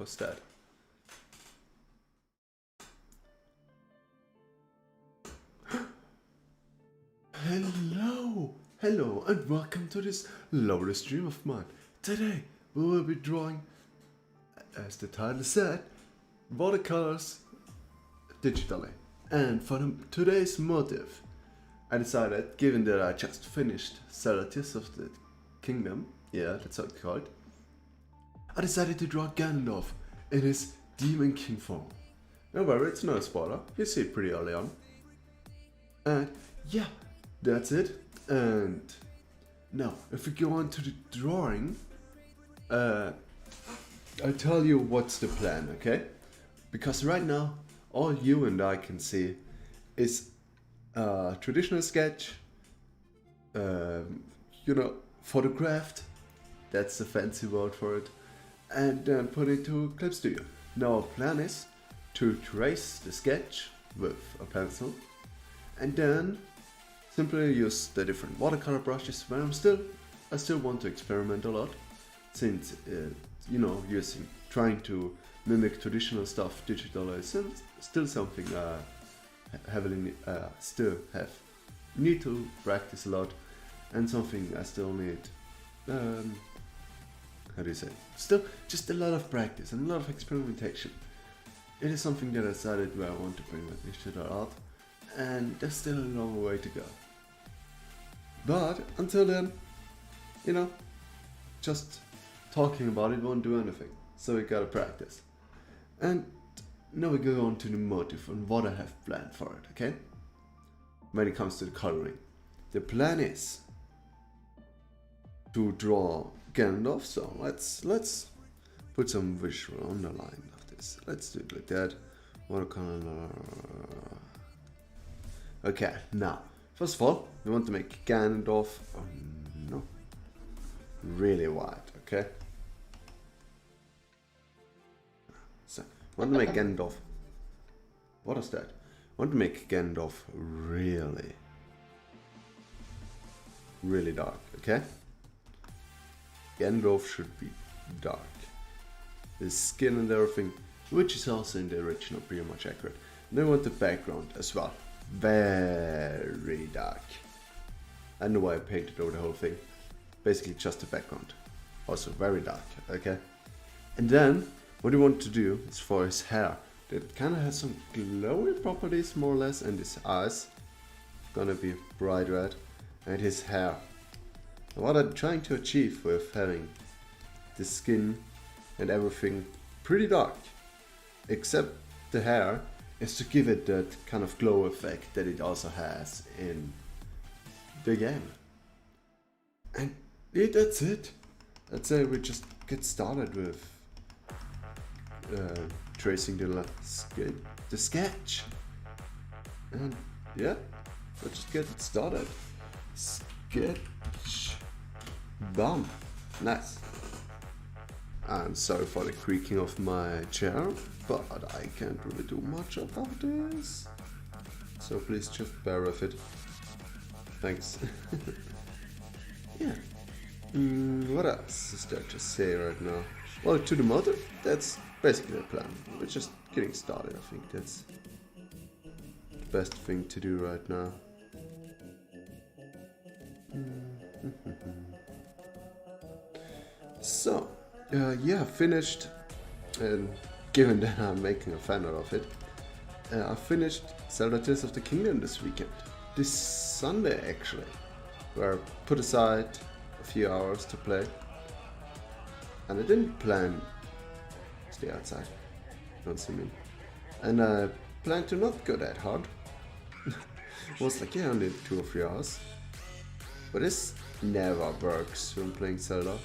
What's that? Hello, and welcome to this lovely stream of mine. Today we will be drawing, as the title said, watercolors digitally. And for today's motive, I decided, given that I just finished Tears of the Kingdom, yeah, that's how it's called, I decided to draw Gandalf in his Demon King form. Don't worry, it's not a spoiler, you see it pretty early on. And yeah, that's it. And now, if we go on to the drawing, I'll tell you what's the plan, okay? Because right now, all you and I can see is a traditional sketch, photographed, that's the fancy word for it, and then put it to Clip Studio. Now our plan is to trace the sketch with a pencil, and then simply use the different watercolor brushes. But I still want to experiment a lot, since trying to mimic traditional stuff digitally is still something need to practice a lot, and something I still need. Still just a lot of practice and a lot of experimentation. It is something that I decided where I want to bring my digital art, and there's still a long way to go. But until then, just talking about it won't do anything. So we gotta practice. And now we go on to the motive and what I have planned for it, okay? When it comes to the coloring. The plan is to draw Gandalf, so let's put some visual underline of this. Let's do it like that. Watercolor. Okay, now, first of all, we want to make Gandalf really white, okay? So, I want to make Gandalf. What is that? I want to make Gandalf really dark, okay? Gandalf should be dark. His skin and everything, which is also in the original pretty much accurate. And then I want the background as well. Very dark. I know why I painted over the whole thing. Basically just the background. Also very dark, okay? And then, what you want to do is for his hair. That kind of has some glowy properties more or less, and his eyes. Gonna be bright red. And his hair. And what I'm trying to achieve with having the skin and everything pretty dark, except the hair, is to give it that kind of glow effect that it also has in the game. And yeah, that's it. I'd say we just get started with tracing the sketch. And yeah, let's just get it started. Sketch. Bam. Nice. I'm sorry for the creaking of my chair, but I can't really do much about this. So please just bear with it. Thanks. Yeah. What else is there to say right now? Well, to the motive, that's basically the plan. We're just getting started, I think that's the best thing to do right now. So, yeah, finished, and given that I'm making a fan out of it, I finished Tears of the Kingdom this weekend. This Sunday, actually, where I put aside a few hours to play. And I didn't plan to stay outside, don't see me. And I planned to not go that hard. It was like, yeah, only 2 or 3 hours. But this never works when playing Zelda,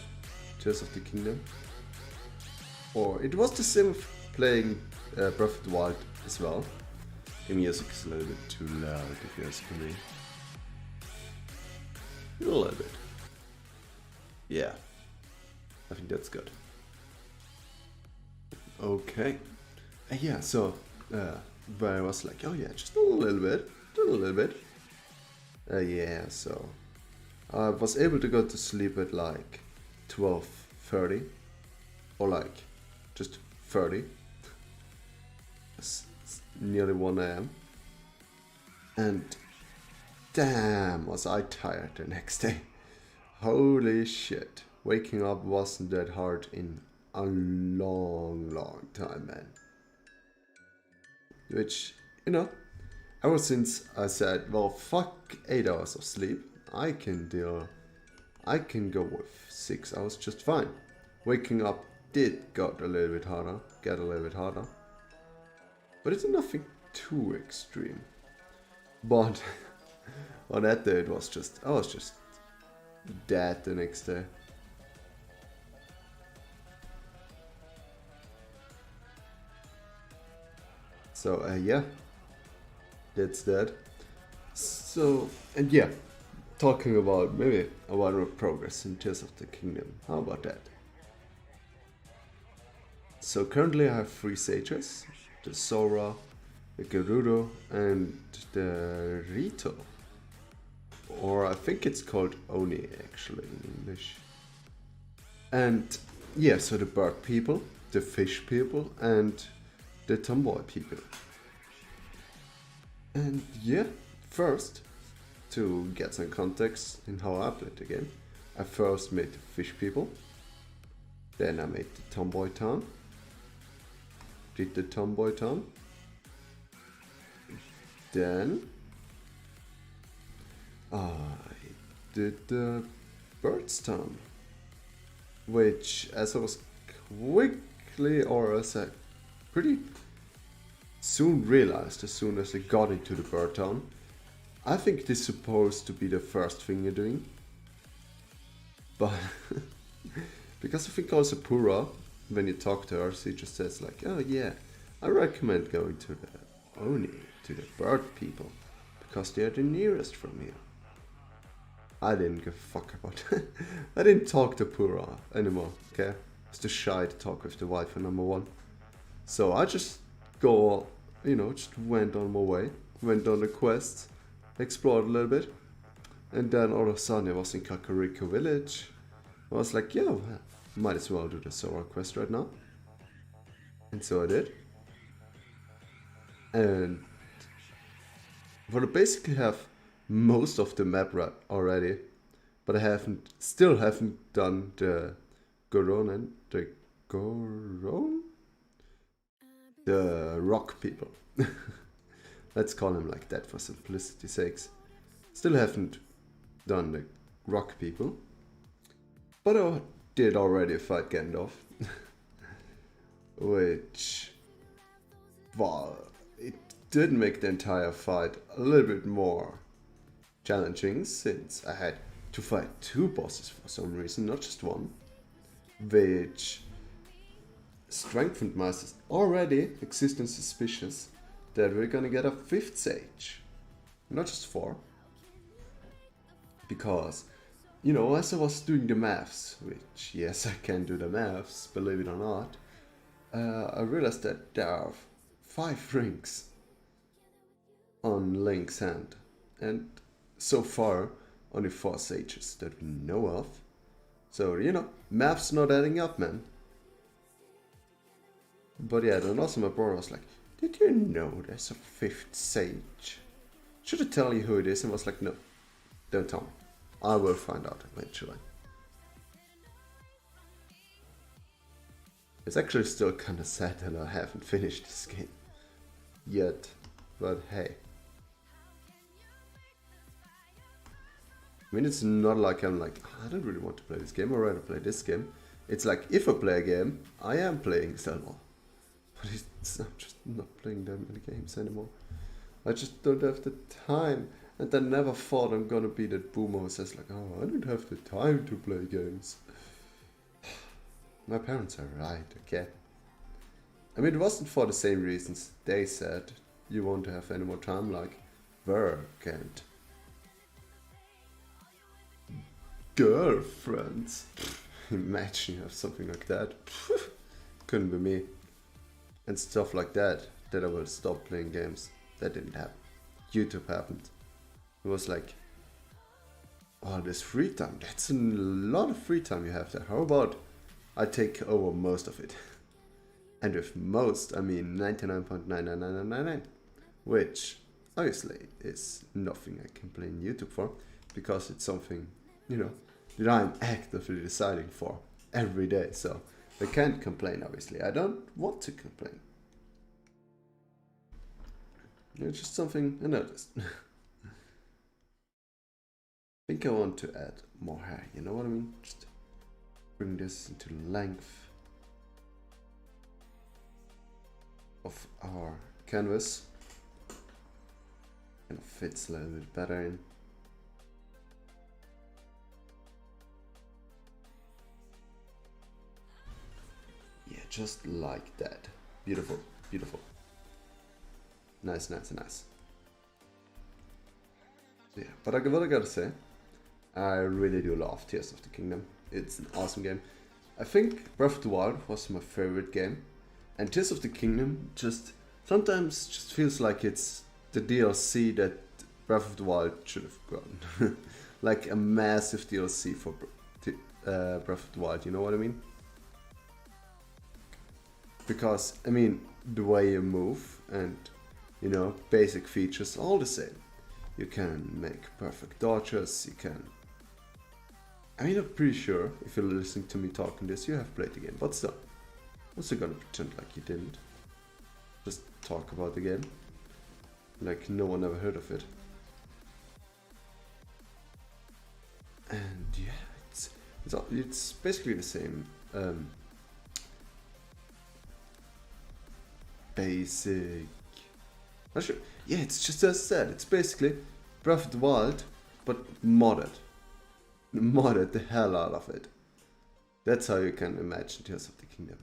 Tears of the Kingdom. Or it was the same with playing Breath of the Wild as well. The music is a little bit too loud if you ask me. A little bit. Yeah, I think that's good. Okay. Yeah, so where I was like, oh yeah, just a little bit. Yeah, so I was able to go to sleep at like 12:30, or like just 11:30. It's nearly 1 a.m. And damn, was I tired the next day. Holy shit. Waking up wasn't that hard in a long time, man. Which, you know, ever since I said, well, fuck 8 hours of sleep, I can go with 6 hours just fine. Waking up get a little bit harder. But it's nothing too extreme. But on that day I was just dead the next day. So yeah, that's that. So, and yeah, talking about maybe a wider progress in Tears of the Kingdom. How about that? So currently I have 3 sages, the Sora, the Gerudo, and the Rito. Or I think it's called Oni actually in English. And yeah, so the bird people, the fish people, and the tomboy people. And yeah, first, to get some context in how I played the game, I first made the fish people, then I made the tomboy town, did the tomboy town, then I did the birds town, which as I was quickly, or as I pretty soon realized as soon as I got into the bird town, I think this is supposed to be the first thing you're doing. But because I think also Pura, when you talk to her, she just says like, oh yeah, I recommend going to the Oni, to the bird people, because they are the nearest from here. I didn't give a fuck about it. I didn't talk to Pura anymore, okay? I was too shy to talk with the wife number 1. So I just just went on my way, went on the quest, explored a little bit, and then all of a sudden I was in Kakariko village. I was like, yeah, well, might as well do the Sora quest right now. And so I did. And well, I basically have most of the map already, but I still haven't done the Goron, the rock people. Let's call them like that for simplicity's sakes. Still haven't done the rock people, but I did already fight Gandalf. Which, well, it did make the entire fight a little bit more challenging, since I had to fight 2 bosses for some reason, not just one, which strengthened my already existing suspicions that we're gonna get a 5th sage, not just 4. Because, as I was doing the maths, which yes, I can do the maths, believe it or not, I realized that there are 5 rings on Link's hand, and so far only 4 sages that we know of. So, maths not adding up, man. But yeah, then also my brother was like, did you know there's a 5th sage? Should I tell you who it is? And I was like, no, don't tell me. I will find out eventually. It's actually still kinda sad that I haven't finished this game yet, but hey. I mean, it's not like I'm like, I don't really want to play this game, I'd rather play this game. It's like, if I play a game, I am playing Zelda. But I'm just not playing that many games anymore. I just don't have the time. And I never thought I'm gonna be that boomer who says like, oh, I don't have the time to play games. My parents are right, okay? I mean, it wasn't for the same reasons they said you won't have any more time, like work and girlfriends. Imagine you have something like that. Couldn't be me. And stuff like that I will stop playing games. That didn't happen. YouTube happened. It was like, oh, there's free time. That's a lot of free time you have there. How about I take over most of it? And with most, I mean 99.99999, which obviously is nothing I can blame YouTube for, because it's something, you know, that I'm actively deciding for every day. So I can't complain, obviously. I don't want to complain. It's just something I noticed. I think I want to add more hair, you know what I mean? Just bring this into length of our canvas. Kind of fits a little bit better in. Yeah, just like that. Beautiful, beautiful. Nice, nice, nice. Yeah, but what I gotta say, I really do love Tears of the Kingdom. It's an awesome game. I think Breath of the Wild was my favorite game, and Tears of the Kingdom just sometimes just feels like it's the DLC that Breath of the Wild should have gotten. Like a massive DLC for Breath of the Wild, you know what I mean? Because, I mean, the way you move and, you know, basic features, all the same. You can make perfect dodges, you can... I mean, I'm pretty sure, if you're listening to me talking this, you have played the game, but still. I'm still gonna pretend like you didn't. Just talk about the game. Like no one ever heard of it. And yeah, it's basically the same basic. Not sure. Yeah, it's just as I said. It's basically Breath of the Wild, but modded. Modded the hell out of it. That's how you can imagine Tears of the Kingdom.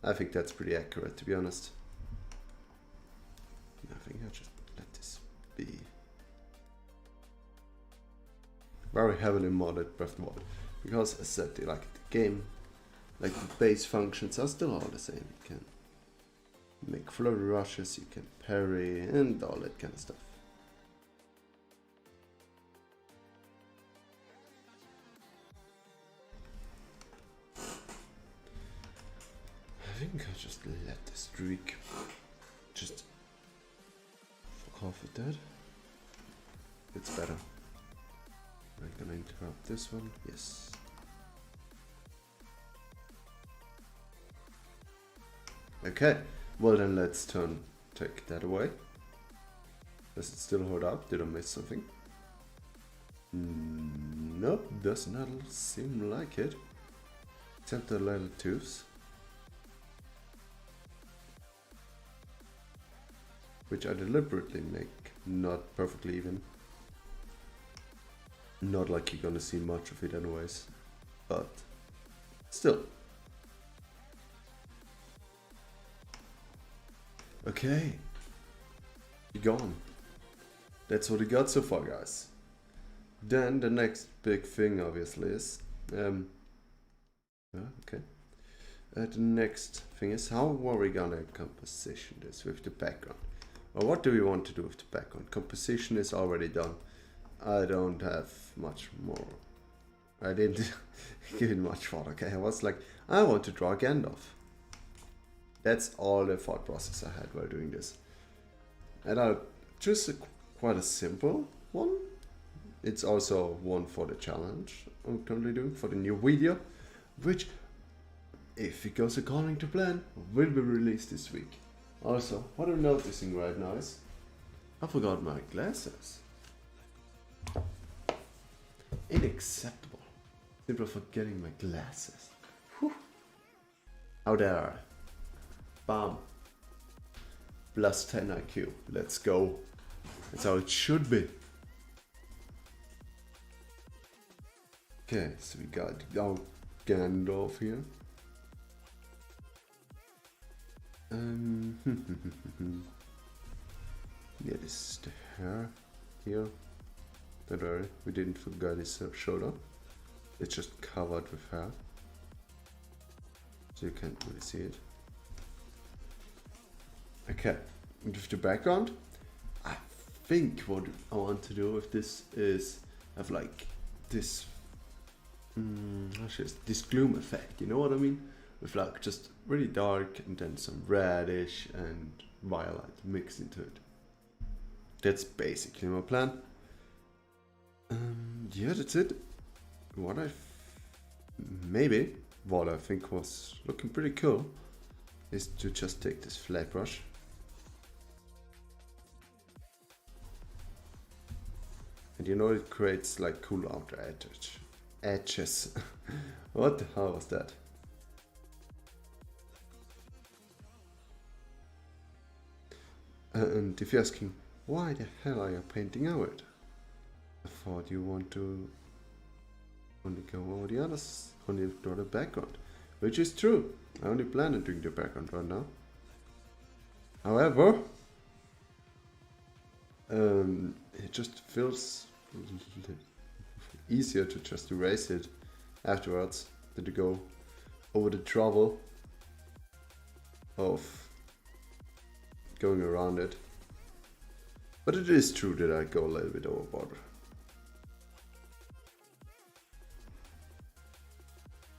I think that's pretty accurate, to be honest. I think I'll just let this be. Very heavily modded Breath of the Wild. Because as I said, like the game, like the base functions are still all the same. You can make flurry rushes, you can parry, and all that kind of stuff. I think I'll just let this streak just fuck off with that. It's better. I'm gonna interrupt this one. Yes. Okay. Well then, let's take that away. Does it still hold up? Did I miss something? Nope, does not seem like it. Except the little tubes. Which I deliberately make not perfectly even. Not like you're gonna see much of it anyways. But still. Okay. You're gone. That's what we got so far, guys. Then the next big thing obviously is the next thing is how are we gonna composition this with the background? Or what do we want to do with the background? Composition is already done. I don't have much more. I didn't give it much thought, okay? I was like, I want to draw Gandalf. That's all the thought process I had while doing this. And I'll choose quite a simple one. It's also one for the challenge I'm currently doing for the new video, which, if it goes according to plan, will be released this week. Also, what I'm noticing right now is I forgot my glasses. Unacceptable. Simply forgetting my glasses. Whew. How dare I? Bam. Plus 10 IQ. Let's go. That's how it should be. Okay, so we got our Gandalf here. Yeah, this is the hair here. Don't worry, we didn't forget his shoulder. It's just covered with hair, so you can't really see it. Okay, with the background, I think what I want to do with this is have like this, this gloom effect. You know what I mean? with like just really dark and then some reddish and violet mixed into it. That's basically my plan. Yeah, that's it. What I think was looking pretty cool is to just take this flat brush and you know it creates like cool outer edges. What the hell was that? And if you're asking, why the hell are you painting out? I thought you want to only go over the others, only draw the background. Which is true. I only plan on doing the background right now. However, it just feels easier to just erase it afterwards than to go over the trouble of going around it. But it is true that I go a little bit overboard.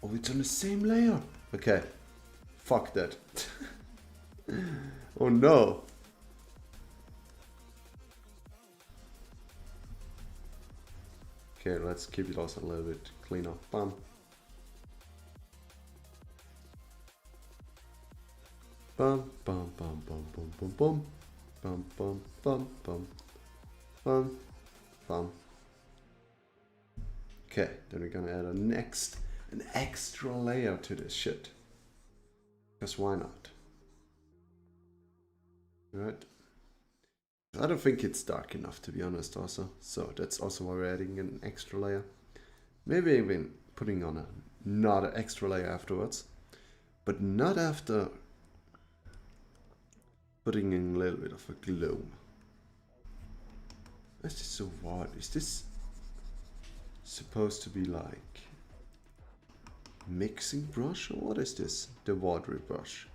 Oh, it's on the same layer. Okay, fuck that. Oh no. Okay, let's keep it also a little bit cleaner. Bam. Bum bum bum bum bum bum bum bum bum bum bum bum bum. Okay, then we're gonna add an extra layer to this shit. Because why not? Right? I don't think it's dark enough, to be honest, also. So that's also why we're adding an extra layer. Maybe even putting on another extra layer afterwards. But not after putting in a little bit of a glow. Is this so what? Is this supposed to be like mixing brush, or what is this? The watery brush.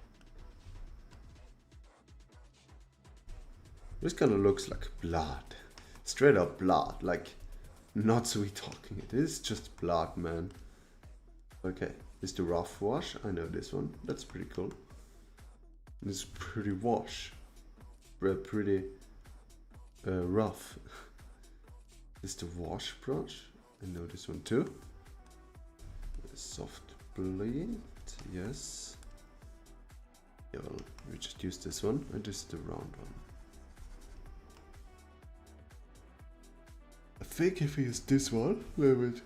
This kind of looks like blood. Straight up blood, like not sweet talking. It is just blood, man. Okay, this is the rough wash. I know this one. That's pretty cool. This is pretty wash. Pretty rough. This is the wash brush. I know this one too. Soft bleed, yes. Yeah, well, we just use this one, and this is the round one. I think if we use this one, a little bit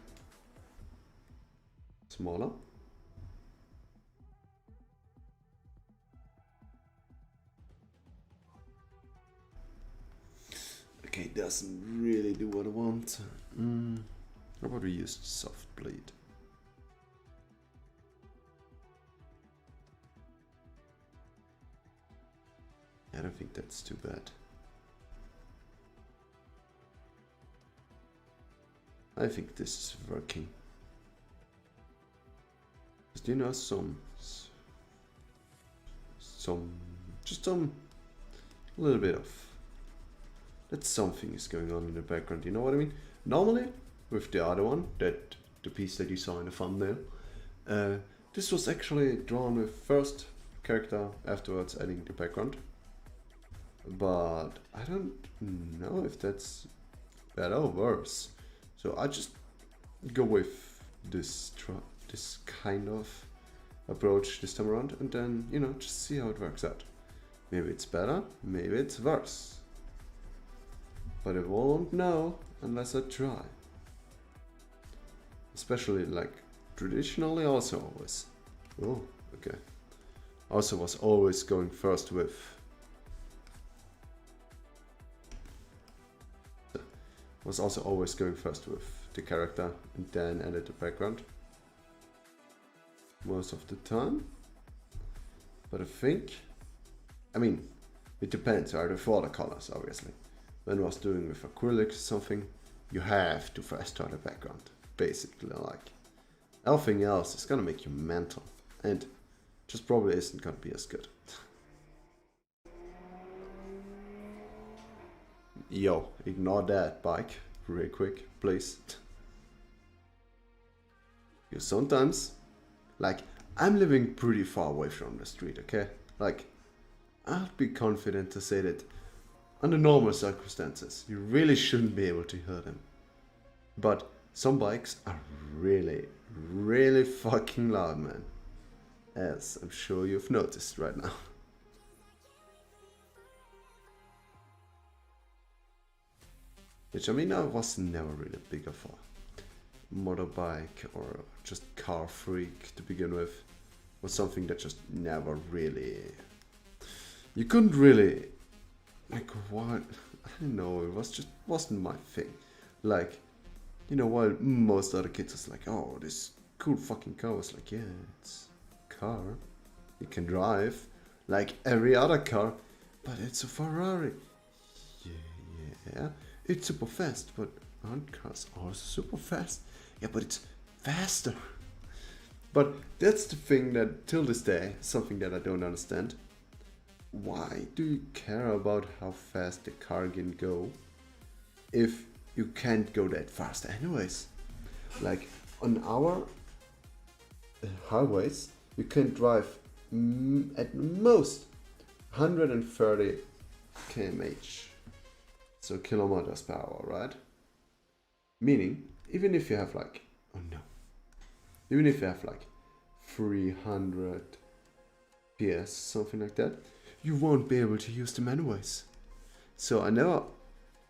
smaller. Okay, doesn't really do what I want. How about we use soft bleed? I don't think that's too bad. I think this is working. Just, you know, just a little bit of that something is going on in the background, you know what I mean? Normally, with the other one, the piece that you saw in the thumbnail, this was actually drawn with first character, afterwards adding the background. But I don't know if that's better or worse. So I just go with this kind of approach this time around, and then, you know, just see how it works out. Maybe it's better, maybe it's worse. But I won't know unless I try. Especially like traditionally also always. Oh, okay. Also was always going first with the character and then added the background most of the time. But I mean, it depends, right? With watercolors, obviously. When I was doing with acrylic or something, you have to first draw the background. Basically, like, everything else is gonna make you mental, and just probably isn't gonna be as good. Yo, ignore that bike real quick, please. Because sometimes, like, I'm living pretty far away from the street, okay? Like, I'll be confident to say that under normal circumstances, you really shouldn't be able to hear them. But some bikes are really, really fucking loud, man. As I'm sure you've noticed right now. Which, I mean, I was never really big of a motorbike or just car freak to begin with. It was something that just never really... You couldn't really... Like, what? I don't know, it was just wasn't my thing. Like, you know, while most other kids was like, oh, this cool fucking car, I was like, yeah, it's a car. You can drive like every other car, but it's a Ferrari. Yeah, it's super fast, but aren't cars also super fast? Yeah, but it's faster. But that's the thing that, till this day, something that I don't understand. Why do you care about how fast the car can go if you can't go that fast anyways? Like, on our highways, you can drive at most 130 km/h. So kilometers per hour, right? Meaning, even if you have like, even if you have like 300 PS, something like that, you won't be able to use them anyways. So I never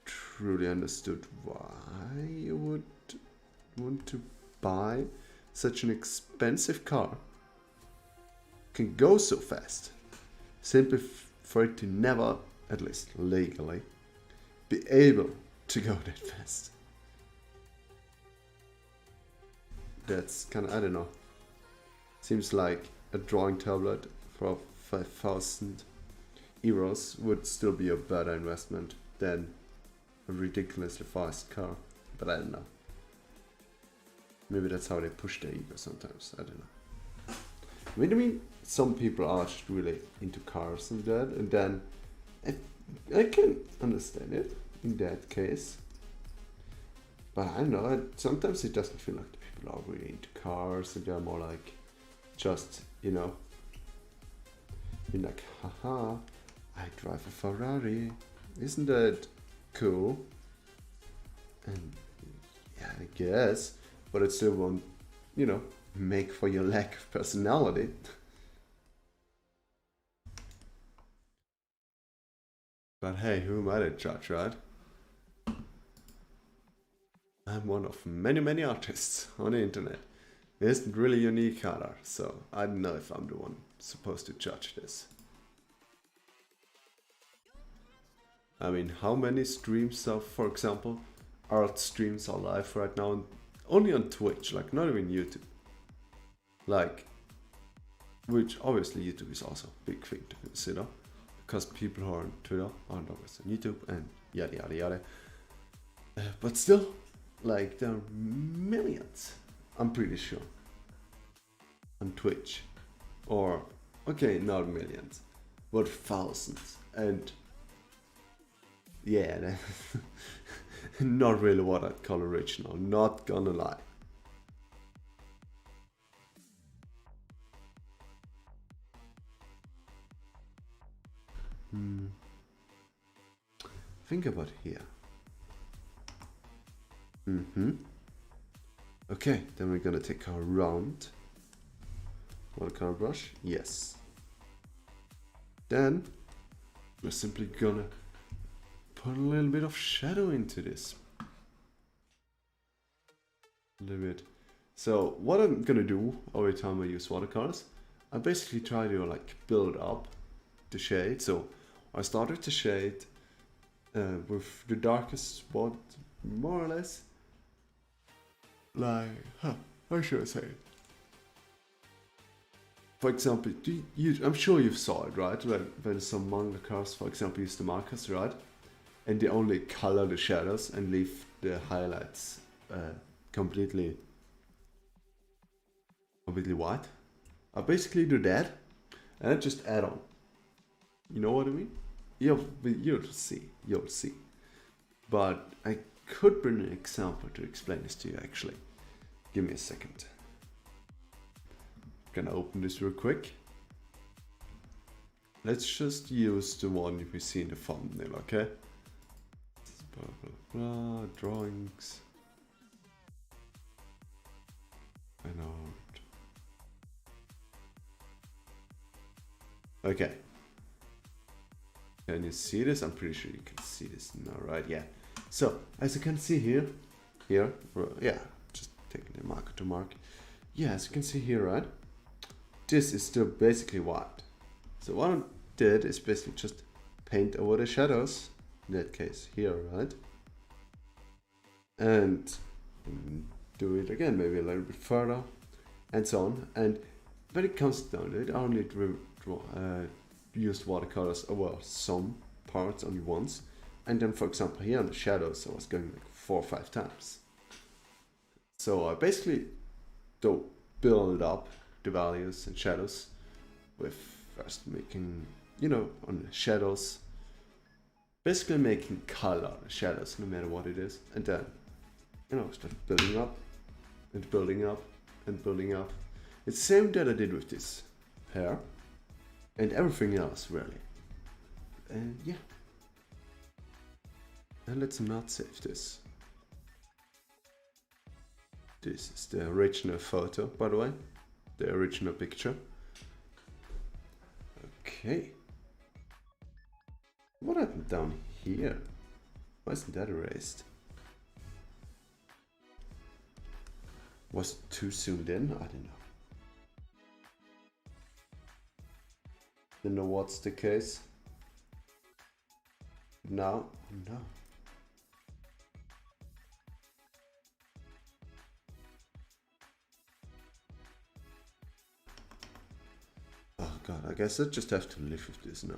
truly understood why you would want to buy such an expensive car, can go so fast, simply for it to never, at least legally, be able to go that fast. That's kind of, I don't know, seems like a drawing tablet for 5,000 euros would still be a better investment than a ridiculously fast car, but I don't know. Maybe that's how they push their ego sometimes, I don't know. I mean, some people are just really into cars and that, and then I can understand it in that case. But I don't know, sometimes it doesn't feel like the people are really into cars, and they're more like, just, you know, being like, haha, I drive a Ferrari, isn't that cool? And yeah, I guess, but it still won't, you know, make for your lack of personality. But hey, who am I to judge, right? I'm one of many, many artists on the internet. It isn't really unique either, so I don't know if I'm the one supposed to judge this. I mean, how many streams of, for example, art streams are live right now? Only on Twitch, like not even YouTube. Like, which obviously YouTube is also a big thing to consider, because people who are on Twitter aren't always on YouTube and yada yada yada. But still, like, there are millions, I'm pretty sure, on Twitch. Or, okay, not millions, but thousands. And yeah, not really what I'd call original, not gonna lie. Think about here. Okay, then we're gonna take our round watercolor brush. Yes. Then we're simply gonna put a little bit of shadow into this. A little bit. So what I'm gonna do every time I use watercolors, I basically try to like build up the shade. So I started to shade with the darkest spot, more or less. Like, how should I say it? For example, I'm sure you saw it, right? When some manga cars, for example, use the markers, right? And they only color the shadows and leave the highlights completely white. I basically do that, and I just add on. You know what I mean? You'll see. But I could bring an example to explain this to you, actually. Give me a second. Gonna open this real quick. Let's just use the one we see in the thumbnail, okay? Blah, blah, blah, drawings. And art. Okay. Can you see this? I'm pretty sure you can see this now, right? Yeah. So, as you can see here, yeah, just taking the marker to mark. Yeah, as you can see here, right? This is still basically white. So what I did is basically just paint over the shadows, in that case here, right? And do it again, maybe a little bit further, and so on. And when it comes down to it, I only used watercolors over some parts only once. And then, for example, here on the shadows, I was going like 4 or 5 times. So I basically do build up the values and shadows with first making, you know, on the shadows, basically making color on the shadows no matter what it is, and then, you know, start building up and building up and building up. It's the same that I did with this hair and everything else really. And yeah. And let's not save this. This is the original photo, by the way. The original picture. Okay. What happened down here? Why isn't that erased? Was it too zoomed in? I don't know. Don't know what's the case. Now, no. Oh god, I guess I just have to live with this now.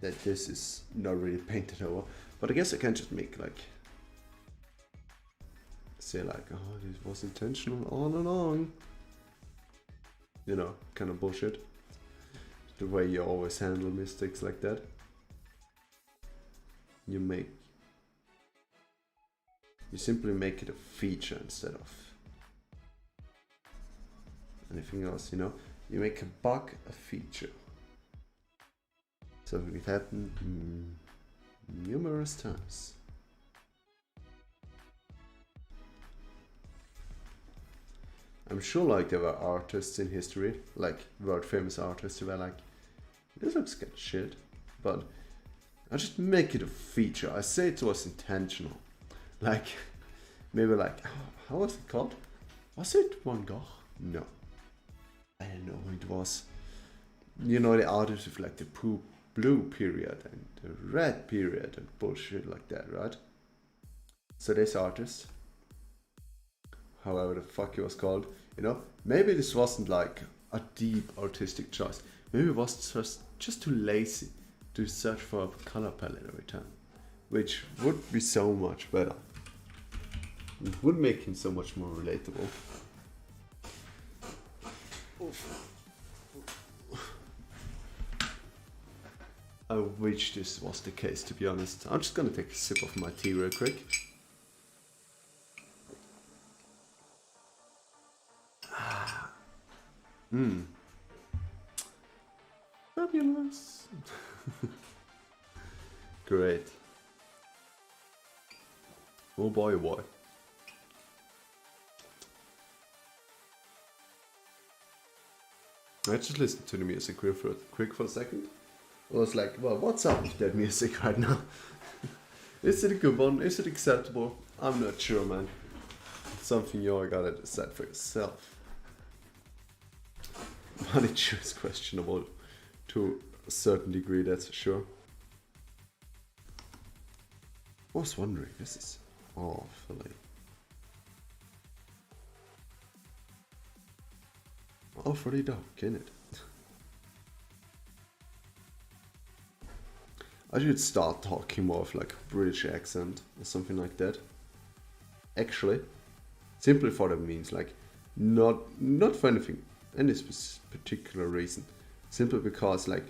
That this is not really painted over, but I guess I can just make like, say like, oh, this was intentional all along. You know, kind of bullshit. The way you always handle mistakes like that. You simply make it a feature instead of anything else, you know. You make a bug a feature. So it happened numerous times. I'm sure like there were artists in history, like world famous artists who were like, this looks kind of shit, but I just make it a feature. I say it was intentional. Like, maybe like, how was it called? Was it Van Gogh? No. I don't know who it was. You know, the artists with like the blue period and the red period and bullshit like that, right? So this artist, however the fuck he was called, you know, maybe this wasn't like a deep artistic choice. Maybe it was just too lazy to search for a color palette every time, which would be so much better. It would make him so much more relatable. I wish this was the case, to be honest. I'm just gonna take a sip of my tea real quick. Fabulous. Great. Oh boy, oh boy. I just listened to the music real quick for a second. I was like, well, what's up with that music right now? Is it a good one? Is it acceptable? I'm not sure, man. It's something you all gotta decide for yourself. But it sure is questionable to a certain degree, that's for sure. I was wondering, this is awfully dark, isn't it? I should start talking more of like a British accent or something like that. Actually, simply for that means like not for anything, any particular reason. Simply because like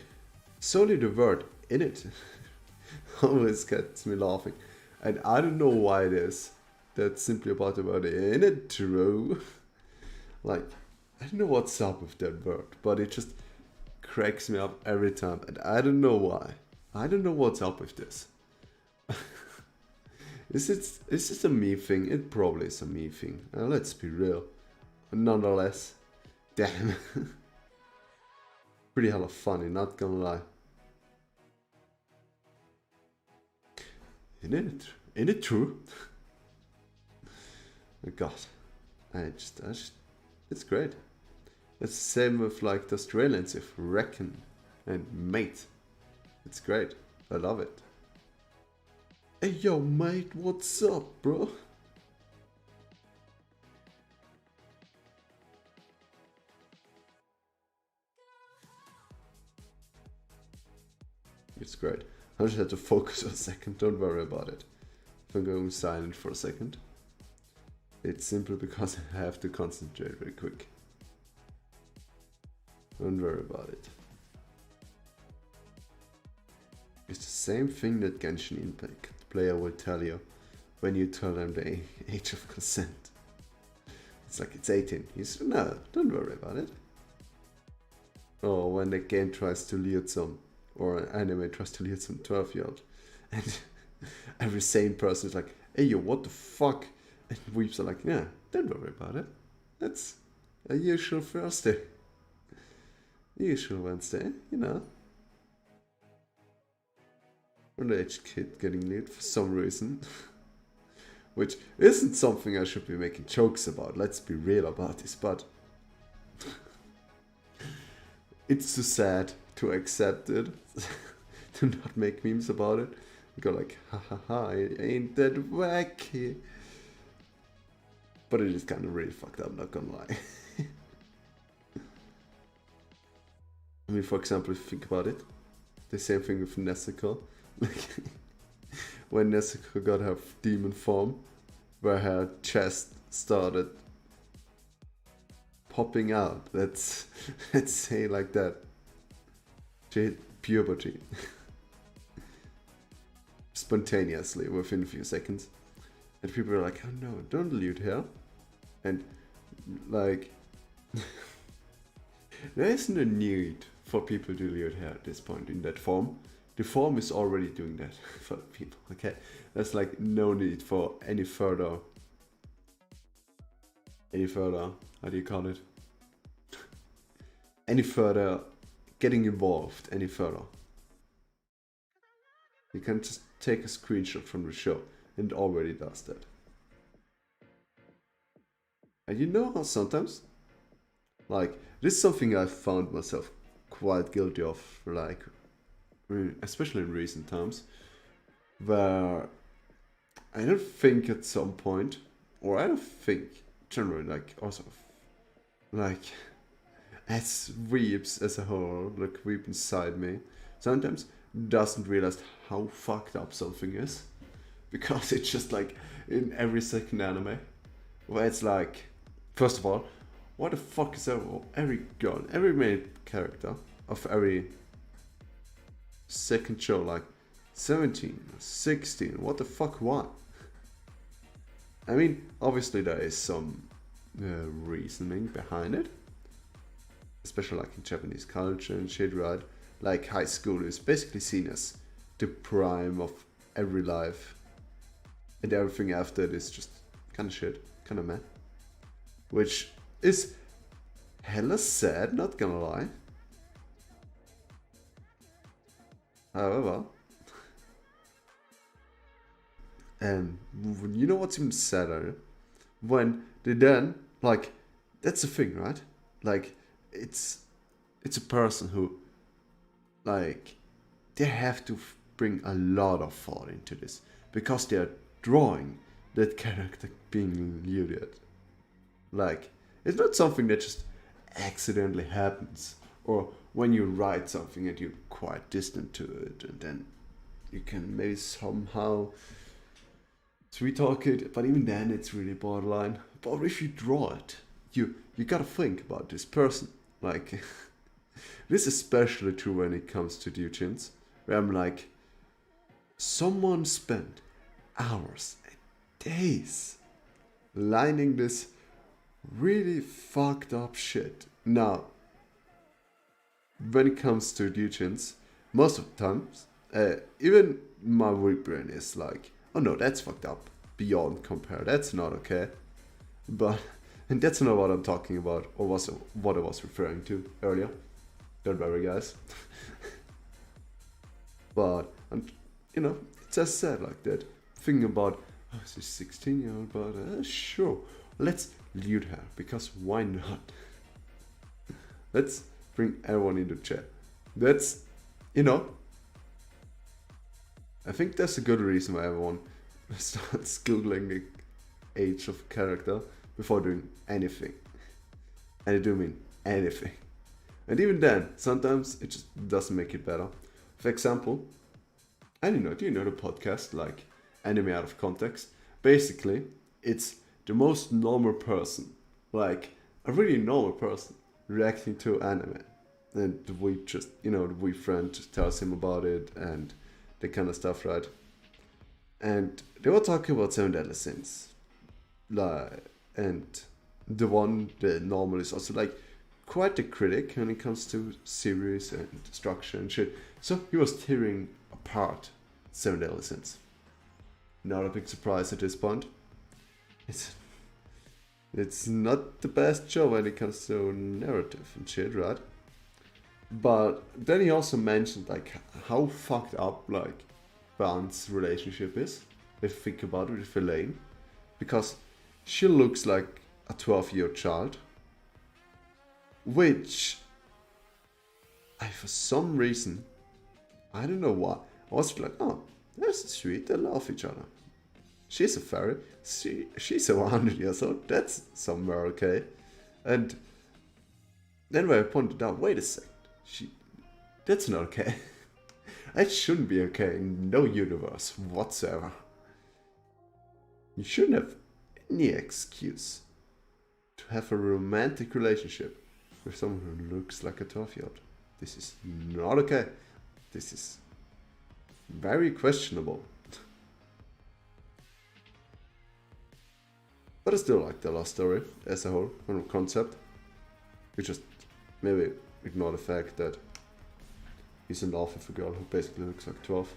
solely the word in it always gets me laughing, and I don't know why it is. that's simply about the word intro. Like, I don't know what's up with that word, but it just cracks me up every time, and I don't know why. I don't know what's up with this. Is this a me thing? It probably is a me thing. Let's be real. But nonetheless, damn. Pretty hella funny, not gonna lie. Isn't it true? Oh God, I just, it's great. It's the same with like the Australians, if reckon and mate. It's great. I love it. Hey yo mate, what's up, bro? It's great. I just had to focus for a second, don't worry about it. If I'm going silent for a second, it's simply because I have to concentrate very quick. Don't worry about it. It's the same thing that Genshin Impact player will tell you when you tell them the age of consent. It's like it's 18. You say, no, don't worry about it. Or when the game tries to lead some, or an anime tries to lead some 12-year-old, and every sane person is like, hey yo, what the fuck? And weeps are like, yeah, don't worry about it. That's a usual Thursday. Usual Wednesday, you know. Underage kid getting laid for some reason. Which isn't something I should be making jokes about, let's be real about this, but it's too sad to accept it, to not make memes about it. You go like, ha ha ha, ain't that wacky? But it is kind of really fucked up, not gonna lie. I mean, for example, if you think about it, the same thing with Nezuko. Like, when Nezuko got her demon form, where her chest started popping out. Let's say like that. She hit puberty. Spontaneously, within a few seconds. And people are like, oh no, don't dilute hair. And like, there isn't a need for people to dilute hair at this point in that form. The form is already doing that for people, okay? There's like no need for any further, how do you call it? Any further getting involved any further. You can just take a screenshot from the show and it already does that. And you know how sometimes, like, this is something I've found myself quite guilty of, like, especially in recent times, where I don't think at some point, or I don't think generally, like, also, like, as weeps as a whole, like weep inside me, sometimes doesn't realize how fucked up something is, because it's just like in every second anime, where it's like, first of all, what the fuck is every girl, every main character of every second show, like 17, 16, what the fuck, why? I mean, obviously there is some reasoning behind it, especially like in Japanese culture and shit, right? Like high school is basically seen as the prime of every life, and everything after it is just kind of shit, kind of meh, which is hella sad, not gonna lie. However, and you know what's even sadder? When they then, like, that's the thing, right? Like, it's a person who, like, they have to bring a lot of thought into this, because they're drawing that character being lewd. Like, it's not something that just accidentally happens, or when you write something and you're quite distant to it, and then you can maybe somehow sweet talk it, but even then it's really borderline. But if you draw it, you gotta think about this person. Like, this is especially true when it comes to Dujins, where I'm like, someone spent hours and days lining this really fucked up shit. Now, when it comes to Dujins, most of the times, even my weak brain is like, oh no, that's fucked up. Beyond compare, that's not okay. But, and that's not what I'm talking about, or what I was referring to earlier. Don't worry, guys. But, you know, it's as sad like that. Thinking about, oh, it's a 16-year-old, but sure, let's lewd her, because why not? Let's bring everyone into chat. That's, you know, I think that's a good reason why everyone starts googling the age of character before doing anything. And I do mean anything. And even then, sometimes it just doesn't make it better. For example, I don't know, do you know the podcast like Anime Out of Context? Basically, it's the most normal person, like a really normal person, reacting to anime. And we just, you know, the wee friend just tells him about it and that kind of stuff, right? And they were talking about Seven Deadly Sins. Like, and the normal is also like quite a critic when it comes to series and structure and shit. So he was tearing apart Seven Deadly Sins. Not a big surprise at this point. It's not the best show when it comes to narrative and shit, right? But then he also mentioned like how fucked up like Barnes' relationship is. If you think about it with Elaine. Because she looks like a 12-year child. Which for some reason, I don't know why, I was like, oh, that's sweet, they love each other. She's a fairy, she's 100 years old, that's somewhere okay. And then when I pointed out, wait a second, that's not okay. That shouldn't be okay in no universe whatsoever. You shouldn't have any excuse to have a romantic relationship with someone who looks like a 12-year-old. This is not okay. This is very questionable. But I still like the love story as a whole, and concept. We just maybe ignore the fact that he's in love with a girl who basically looks like 12.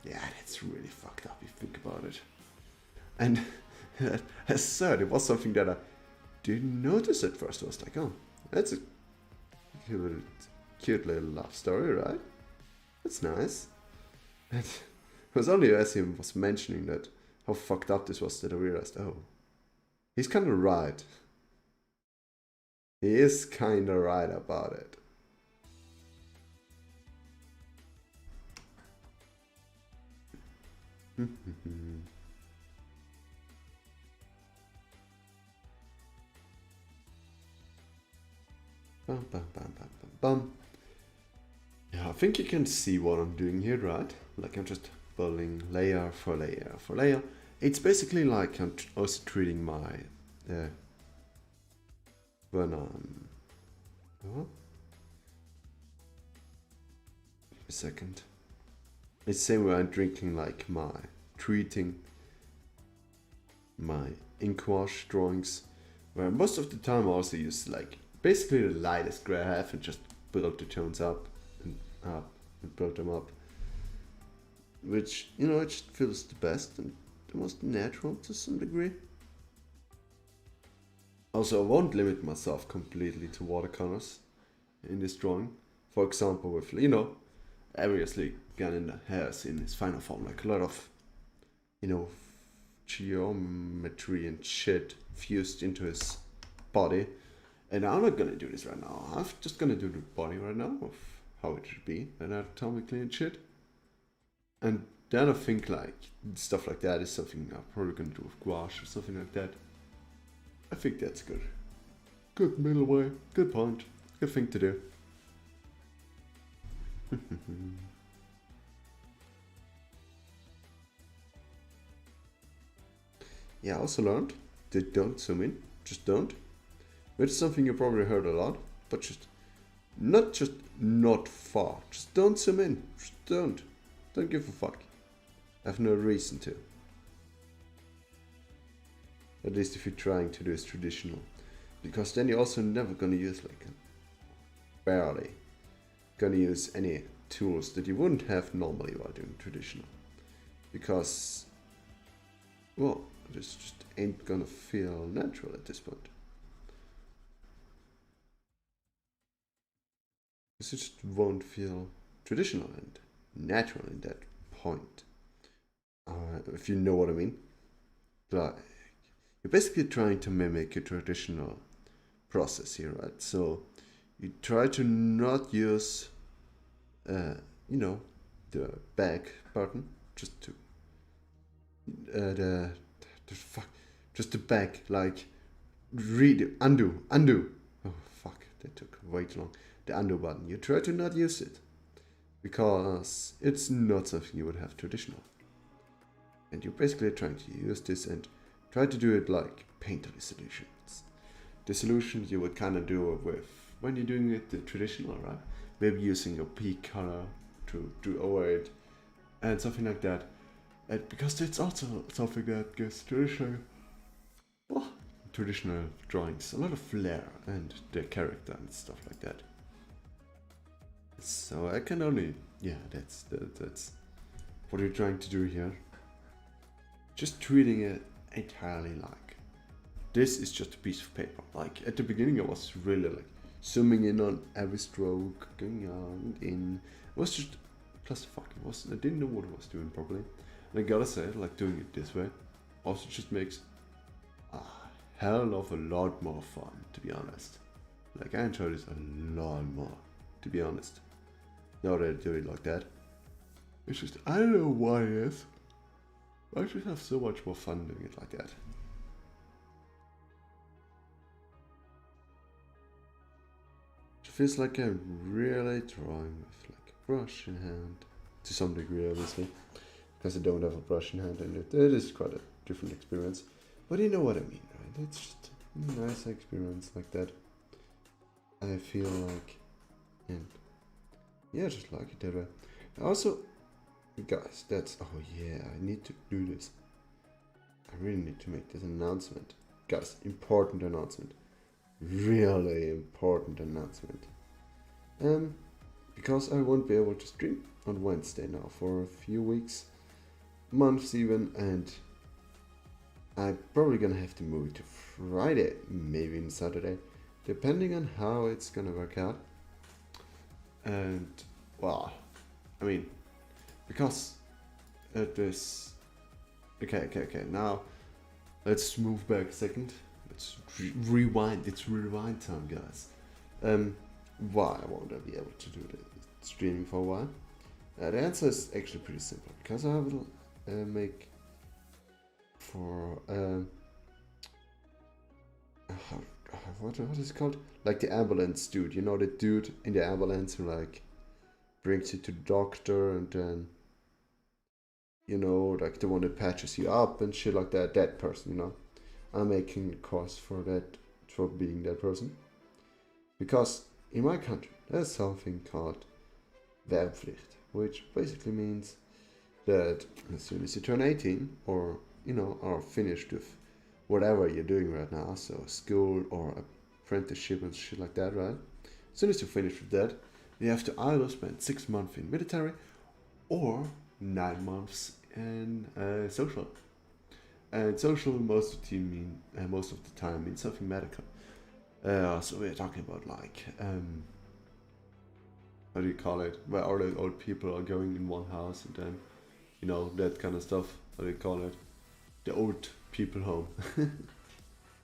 Yeah, that's really fucked up if you think about it. And as I said, it was something that I didn't notice at first. I was like, oh, that's a cute little love story, right? That's nice. And it was only as he was mentioning that how fucked up this was that I realized, oh, he's kind of right. He is kind of right about it. Bum, bum, bum, bum, bum, bum. Yeah, I think you can see what I'm doing here, right? Like I'm just building layer for layer for layer. It's basically like I'm also treating my when I'm a second. It's the same way I'm drinking like treating my ink wash drawings, where most of the time I also use like basically the lightest gray I have and just build the tones up and build them up. Which, you know, it just feels the best and the most natural to some degree. Also, I won't limit myself completely to watercolors in this drawing. For example, with, you know, obviously Ganon has in his final form like a lot of, you know, geometry and shit fused into his body. And I'm not gonna do this right now. I'm just gonna do the body right now of how it should be anatomically and shit. And then I think like stuff like that is something I'm probably gonna do with gouache or something like that. I think that's good. Good middle way, good point, good thing to do. Yeah, I also learned that don't zoom in, just don't. Which is something you probably heard a lot, but just not far. Just don't zoom in, just don't. Don't give a fuck. I have no reason to. At least if you're trying to do this traditional. Because then you're also never gonna use, like, barely gonna use any tools that you wouldn't have normally while doing traditional. Because, well, this just ain't gonna feel natural at this point. It just won't feel traditional and natural in that point. If you know what I mean. Like, you're basically trying to mimic a traditional process here, right? So you try to not use, you know, the back button, just to the fuck, just the back, like undo. Oh fuck, that took way too long. The undo button. You try to not use it because it's not something you would have traditional. And you're basically trying to use this and try to do it like painterly solutions. The solutions you would kind of do with when you're doing it the traditional, right? Maybe using a peak color to do over it and something like that. And because it's also something that gives traditional drawings a lot of flair and the character and stuff like that. So I can only, yeah, that's what you're trying to do here. Just treating it entirely like this is just a piece of paper. Like at the beginning I was really like zooming in on every stroke, going out and in. It was just clusterfuck. I didn't know what I was doing properly. And I gotta say, like doing it this way also just makes a hell of a lot more fun, to be honest. Like I enjoy this a lot more, to be honest. Now that I do it like that. It's just, I don't know why it is. I just have so much more fun doing it like that. It feels like I'm really drawing with like a brush in hand. To some degree, obviously. Because I don't have a brush in hand and it is quite a different experience. But you know what I mean, right? It's just a nice experience like that. I feel like, and yeah, just like it that way. Also, guys, that's, oh yeah, I need to do this. I really need to make this announcement. Guys, important announcement. Really important announcement. Because I won't be able to stream on Wednesday now for a few weeks, months even, and I'm probably gonna have to move it to Friday, maybe even Saturday, depending on how it's gonna work out. And, well, I mean, because it is, okay, now let's move back a second. Let's rewind. It's rewind time, guys. Why won't I be able to do the streaming for a while? The answer is actually pretty simple. Because I will make for what is it called? Like the ambulance dude. You know the dude in the ambulance who like brings you to the doctor and then, you know, like the one that patches you up and shit like that. That person, you know. I'm making a course for that, for being that person. Because in my country, there's something called Wehrpflicht, which basically means that as soon as you turn 18, or, you know, are finished with whatever you're doing right now, so school or apprenticeship and shit like that, right? As soon as you finish with that, you have to either spend 6 months in military or 9 months in social. And social most of the time means something medical. So we're talking about like how do you call it? Where all the old people are going in one house and then, you know, that kind of stuff. How do you call it? The old people home.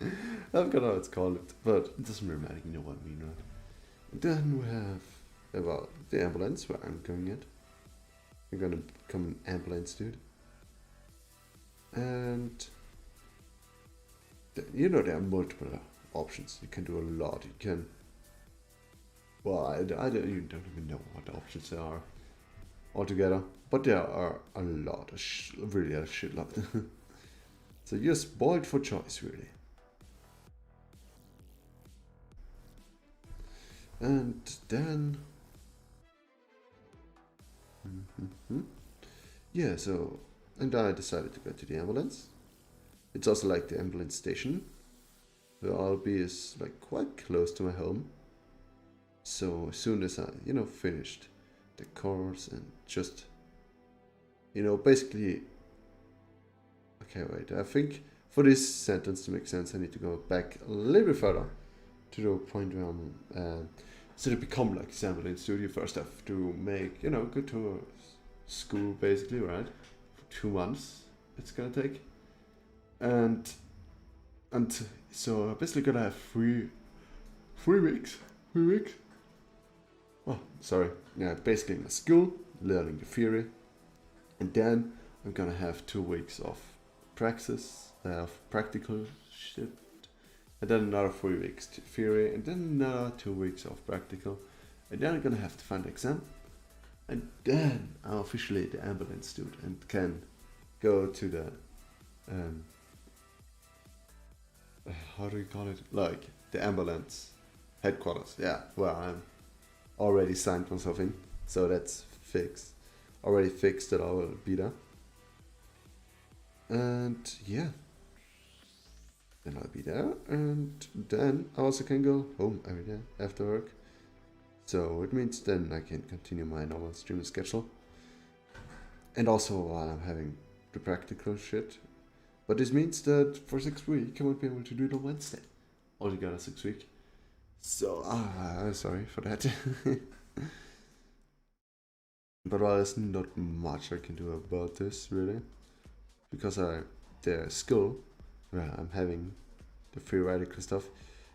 I forgot how it's called, but it doesn't really matter. You know what I mean, right? And then we have about the ambulance where I'm going at. I'm gonna become an ambulance dude. And you know there are multiple options. You can do a lot. You can. Well, I don't even know what the options there are altogether, but there are a lot, really a shitload. So you're spoiled for choice, really. And then, yeah. So, and I decided to go to the ambulance. It's also like the ambulance station, where I'll be is like quite close to my home. So as soon as I, finished the course and just, basically, okay, wait, I think for this sentence to make sense, I need to go back a little bit further to the point where I'm, so to become like sample in studio, first I have to make, go to school basically, right? For 2 months it's gonna take. And so I'm basically gonna have three weeks. 3 weeks. Oh, sorry. Yeah, basically in school, learning the theory. And then I'm gonna have 2 weeks of praxis, of practical shit. And then another 3 weeks to theory, and then another 2 weeks of practical. And then I'm gonna have to find the exam. And then I'm officially the ambulance dude and can go to the, how do you call it? Like the ambulance headquarters. Yeah, where I'm already signed myself in. So that's fixed. Already fixed that I will be there. And yeah. Then I'll be there, and then I also can go home every day after work. So it means then I can continue my normal streaming schedule. And also while I'm having the practical shit. But this means that for 6 weeks I won't be able to do it on Wednesday. Altogether 6 weeks. So, sorry for that. But there's not much I can do about this, really. Because the school where I'm having the theoretical stuff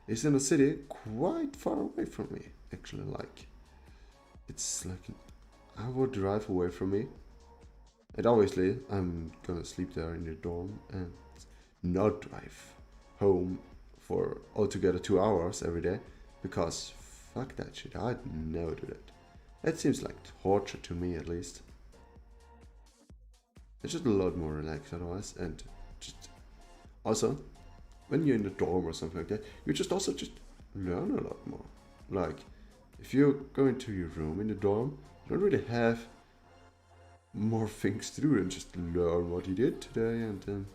is in a city quite far away from me, actually. Like, it's like an hour drive away from me. And obviously, I'm gonna sleep there in the dorm and not drive home for altogether 2 hours every day, because fuck that shit, I'd never do that. That seems like torture to me, at least. It's just a lot more relaxed otherwise, and just also, when you're in the dorm or something like that, you just learn a lot more. Like, if you go into your room in the dorm, you don't really have more things to do than just learn what you did today and then,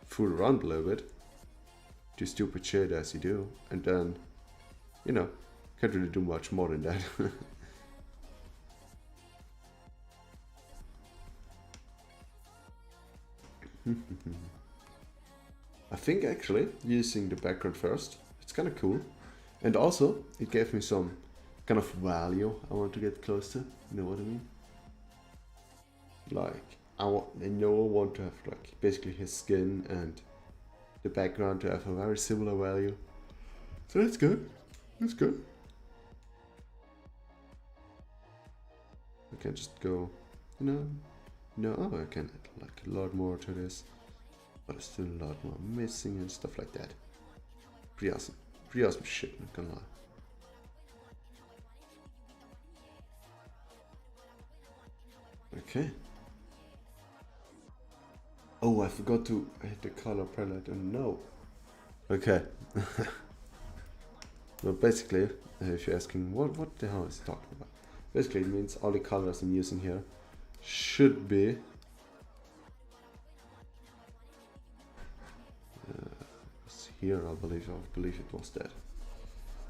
fool around a little bit. Do stupid shit as you do, and then, can't really do much more than that. I think actually using the background first, it's kind of cool. And also, it gave me some kind of value I want to get close to. You know what I mean? Like, I want to have like basically his skin and the background to have a very similar value. So that's good. That's good. I can just go, I can add like a lot more to this. But there's still a lot more missing and stuff like that. Pretty awesome. Pretty awesome shit, not gonna lie. Okay. Oh, I forgot to hit the color palette and no. Okay. Well, basically, if you're asking what the hell is he talking about? Basically, it means all the colors I'm using here should be here, I believe it was that.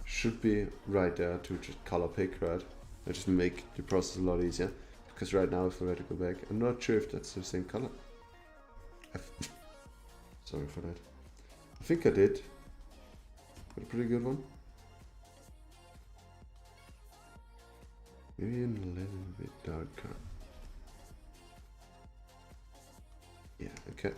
Should be right there to just color pick, right? I just make the process a lot easier. Because right now, if I were to go back, I'm not sure if that's the same color. Sorry for that. I think I did. But a pretty good one. Maybe a little bit darker. Yeah, okay.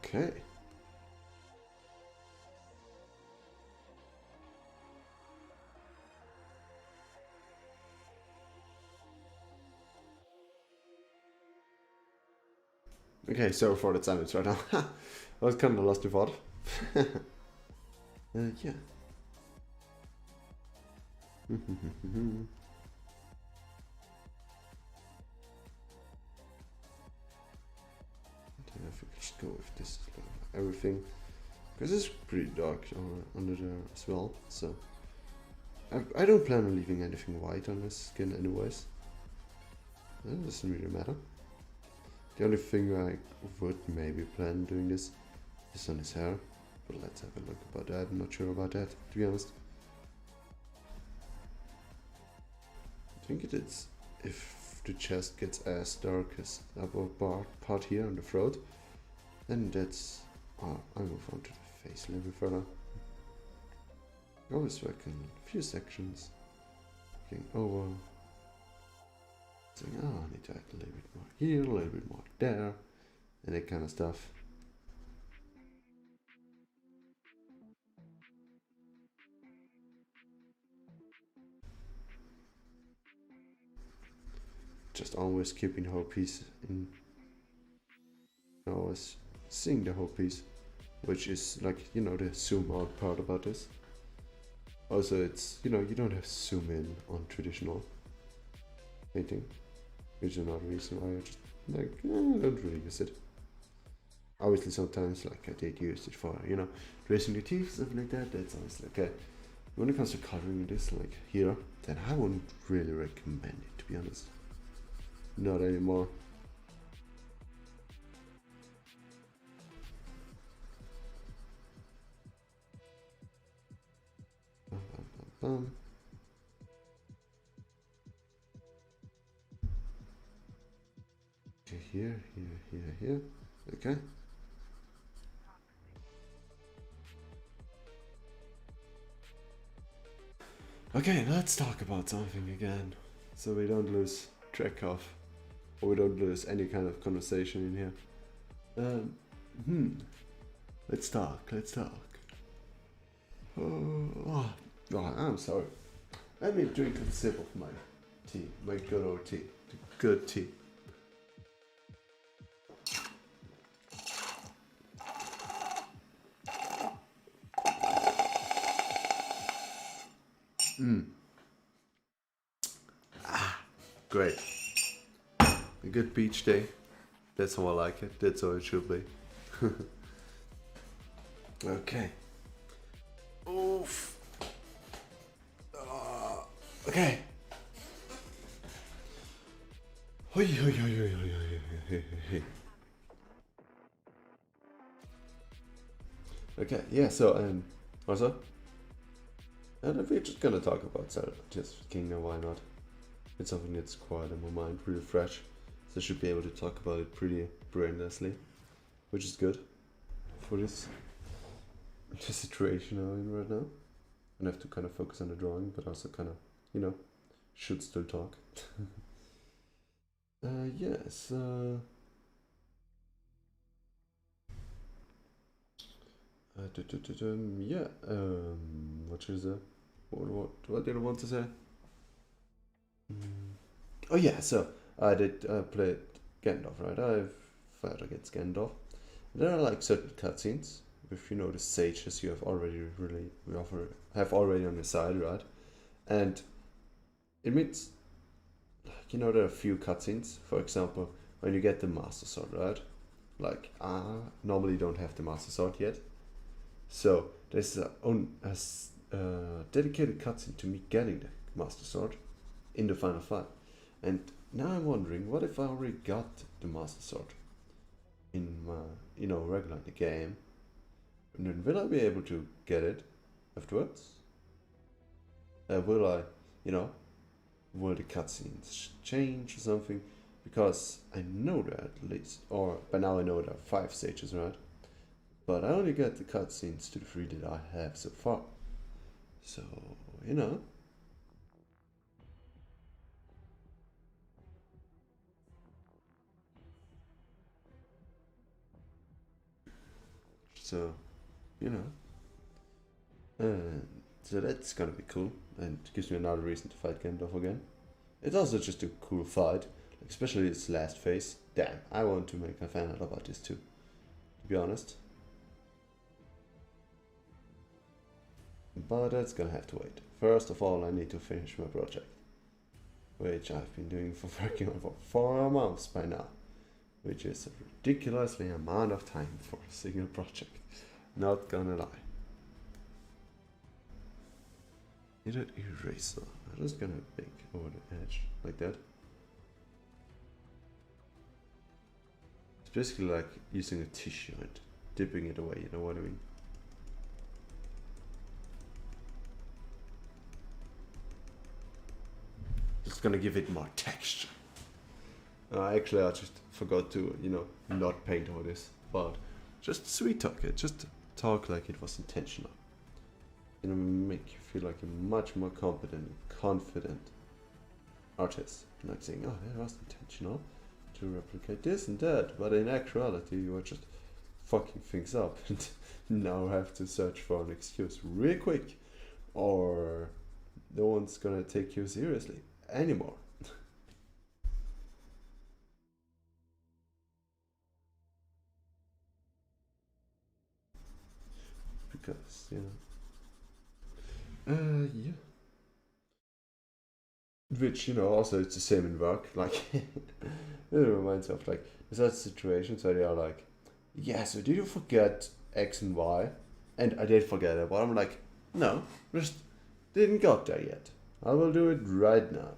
Okay. Okay, sorry for the silence right now. I was kind of lost in thought. Yeah. I think I could just go with this everything, because it's pretty dark under there as well. So I don't plan on leaving anything white on his skin anyways. That doesn't really matter. The only thing I would maybe plan doing this is on his hair, but let's have a look about that. I'm not sure about that, to be honest. I think it is if the chest gets as dark as the upper part here on the throat, then that's... I'll move on to the face a little bit further. Always work in a few sections, looking over, saying, oh, I need to add a little bit more here, a little bit more there, and that kind of stuff. Just always keeping the whole piece in, always seeing the whole piece, which is like, you know, the zoom out part about this. Also, it's, you know, you don't have to zoom in on traditional painting, which is another reason why I just like, I don't really use it. Obviously, sometimes like I did use it for, you know, tracing the teeth, stuff like that. That's always like, okay. When it comes to coloring this, like here, then I wouldn't really recommend it, to be honest. Not anymore. Okay, here, okay. Okay, let's talk about something again, so we don't lose track of, or we don't lose any kind of conversation in here. Let's talk. Oh, I'm sorry. Let me drink a sip of my tea, my good old tea, the good tea. Great. A good beach day. That's how I like it. That's how it should be. Okay. Oof. Okay. Okay, yeah, so, also, and we're just gonna talk about Zelda, just Kingdom, why not? It's something that's quite in my mind, really fresh, so I should be able to talk about it pretty brainlessly, which is good for this situation I'm in right now. And I have to kind of focus on the drawing, but also kind of, you know, should still talk. Yes. Yeah. What is it? What did I want to say? Oh yeah. So I did play Gandalf, right? I've fought against Gandalf. There are like certain cutscenes. If you know the sages, you have already on your side, right? And it means, like, you know, there are a few cutscenes. For example, when you get the Master Sword, right? Like, normally you don't have the Master Sword yet. So there's a dedicated cutscene to me getting the Master Sword in the final fight. And now I'm wondering, what if I already got the Master Sword in my, you know, regular in the game? And then will I be able to get it afterwards? Will I, you know, will the cutscenes change or something? Because I know that at least, or by now I know there are 5 stages, right? But I only get the cutscenes to the 3 that I have so far. So, you know. So, you know. So that's gonna be cool, and gives me another reason to fight Gandalf again. It's also just a cool fight, especially its last phase. damn, I want to make a fan art about this too, to be honest. But that's gonna have to wait. First of all, I need to finish my project, which I've been doing working on for 4 months by now, which is a ridiculously amount of time for a single project. Not gonna lie. Need an eraser. I'm just gonna make over the edge like that. It's basically like using a tissue and dipping it away, you know what I mean? Just gonna give it more texture. Actually, I just forgot to, you know, not paint over this, but just sweet talk it, just talk like it was intentional. You know, make you feel like a much more competent, confident artist. Not saying, oh, that was intentional to replicate this and that, but in actuality, you were just fucking things up and now have to search for an excuse real quick, or no one's gonna take you seriously anymore. Because, you know, yeah. Which, you know, also it's the same in work. Like, it reminds me of like, there's that situations where they are like, yeah, so did you forget X and Y? And I did forget it, but I'm like, no, just didn't got there yet. I will do it right now.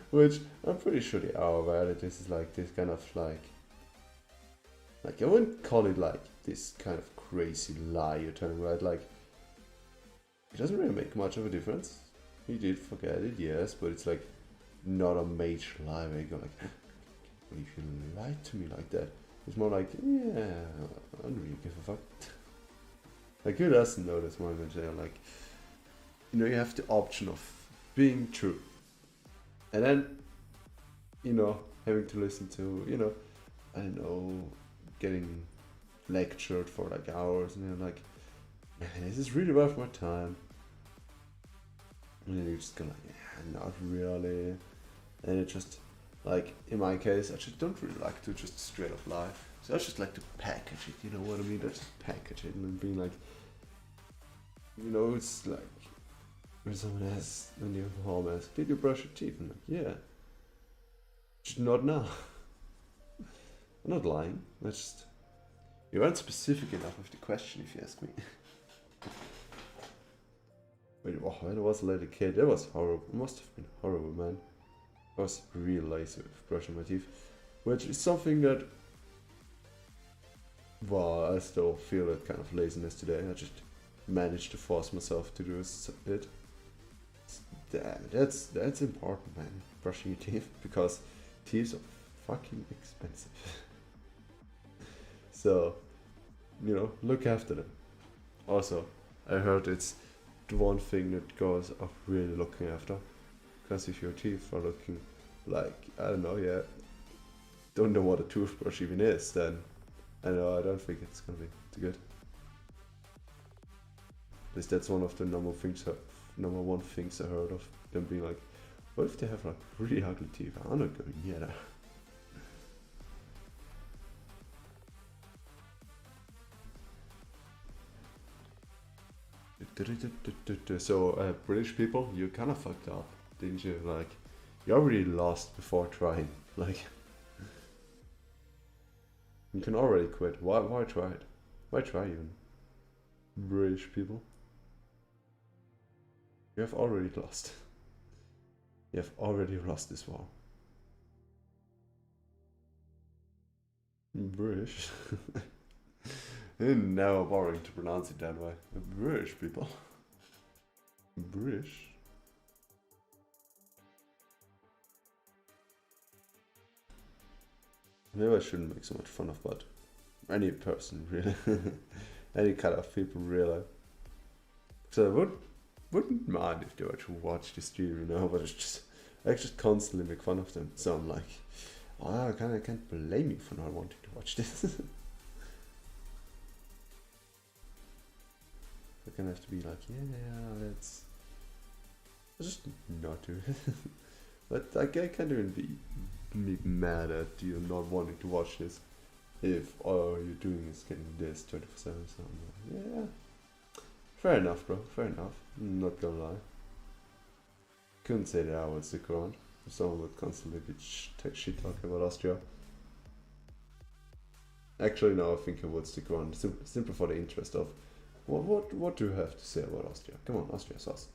Which I'm pretty sure they are aware that this is like this kind of like I wouldn't call it like this kind of crazy lie you're telling, right? Like, it doesn't really make much of a difference. You did forget it, yes, but it's like not a major lie where you go like, well, if you lied to me like that, it's more like, yeah, I don't really give a fuck. Like, who doesn't know this moment there? Like, you know, you have the option of being true, and then, you know, having to listen to, you know, I don't know, getting lectured for like hours, and you're like, man, is this really worth my time? And then you're just going like, yeah, not really. And it just, like, in my case, I just don't really like to just straight up lie. So I just like to package it, you know what I mean? I just package it and then being like, you know, it's like, when someone asks, when your home asks, did you brush your teeth? I'm like, yeah. Just not now. I'm not lying. I just, you weren't specific enough with the question, if you ask me. When I was a little kid, that was horrible. It must have been horrible, man. I was real lazy with brushing my teeth, which is something that, well, I still feel that kind of laziness today. I just managed to force myself to do it. Damn, that's important, man. Brushing your teeth, because teeth are fucking expensive. So, you know, look after them. Also, I heard it's the one thing that goes up really looking after, because if your teeth are looking like, I don't know, yeah, don't know what a toothbrush even is, then I don't think it's gonna be too good. At least that's one of the number one things I heard of them being like, what if they have like really ugly teeth? I'm not going near that. So, British people, you kind of fucked up, didn't you? Like, you already lost before trying. Like, you can already quit. Why try it? Why try even? British people, you have already lost. You have already lost this war. British. Now boring to pronounce it that way. British people. British. Maybe I shouldn't make so much fun of, but any person really, any kind of people really. So I wouldn't mind if they were to watch this stream, you know, but I just constantly make fun of them. So I'm like, oh, I can't blame you for not wanting to watch this. I kind of have to be like, yeah, let's just not do it. But I can't even be mad at you not wanting to watch this if all you're doing is getting this 24/7. So I'm like, yeah, fair enough, bro. Fair enough. I'm not gonna lie. Couldn't say that I would stick around if someone would constantly be shit talking about Austria. Actually, no, I think I would stick around simply for the interest of what do you have to say about Austria? Come on, Austria sauce.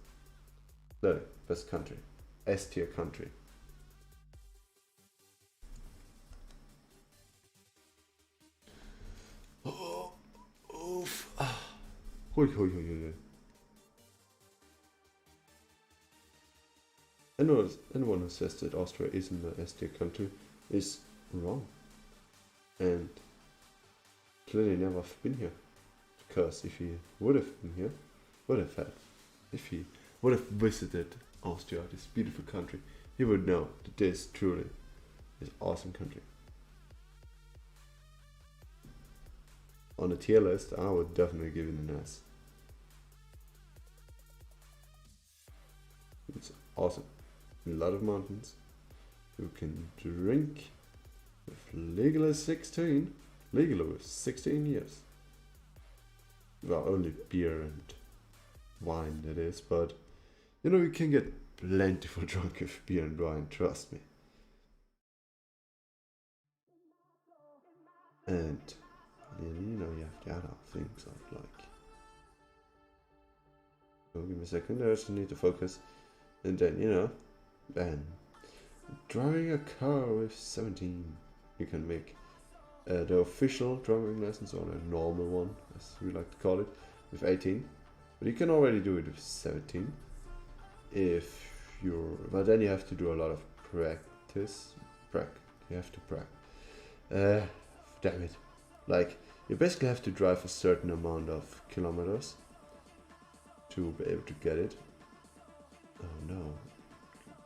The best country, S tier country. Oh, oof. Hoi, hoi, hoi, hoi. Anyone who says that Austria isn't an S tier country is wrong. And clearly never been here. Because if he would have been here, if he would have visited Austria, this beautiful country, he would know that this truly is an awesome country. On a tier list, I would definitely give it an S. It's awesome. A lot of mountains. You can drink with legal 16 years. Well, only beer and wine that is, but you know, you can get plentiful drunk with beer and wine, trust me. And you know, you have the other things of like, oh, give me a second, I just need to focus. And then, you know, and driving a car with 17, you can make the official driving license, or the normal one, as we like to call it, with 18. But you can already do it with 17. If you're, but then you have to do a lot of practice. You have to practice. Damn it. Like, you basically have to drive a certain amount of kilometers to be able to get it. Oh no.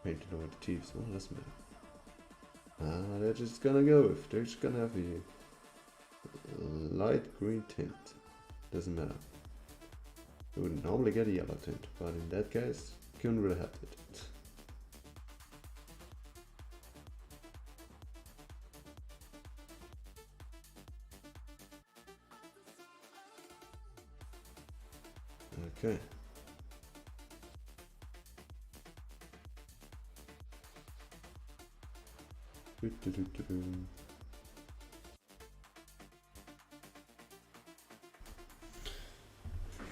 Painted over the teeth, well, doesn't matter. They're just gonna go with, they're just gonna have a light green tint. Doesn't matter. You would normally get a yellow tint, but in that case, couldn't really help it. Okay.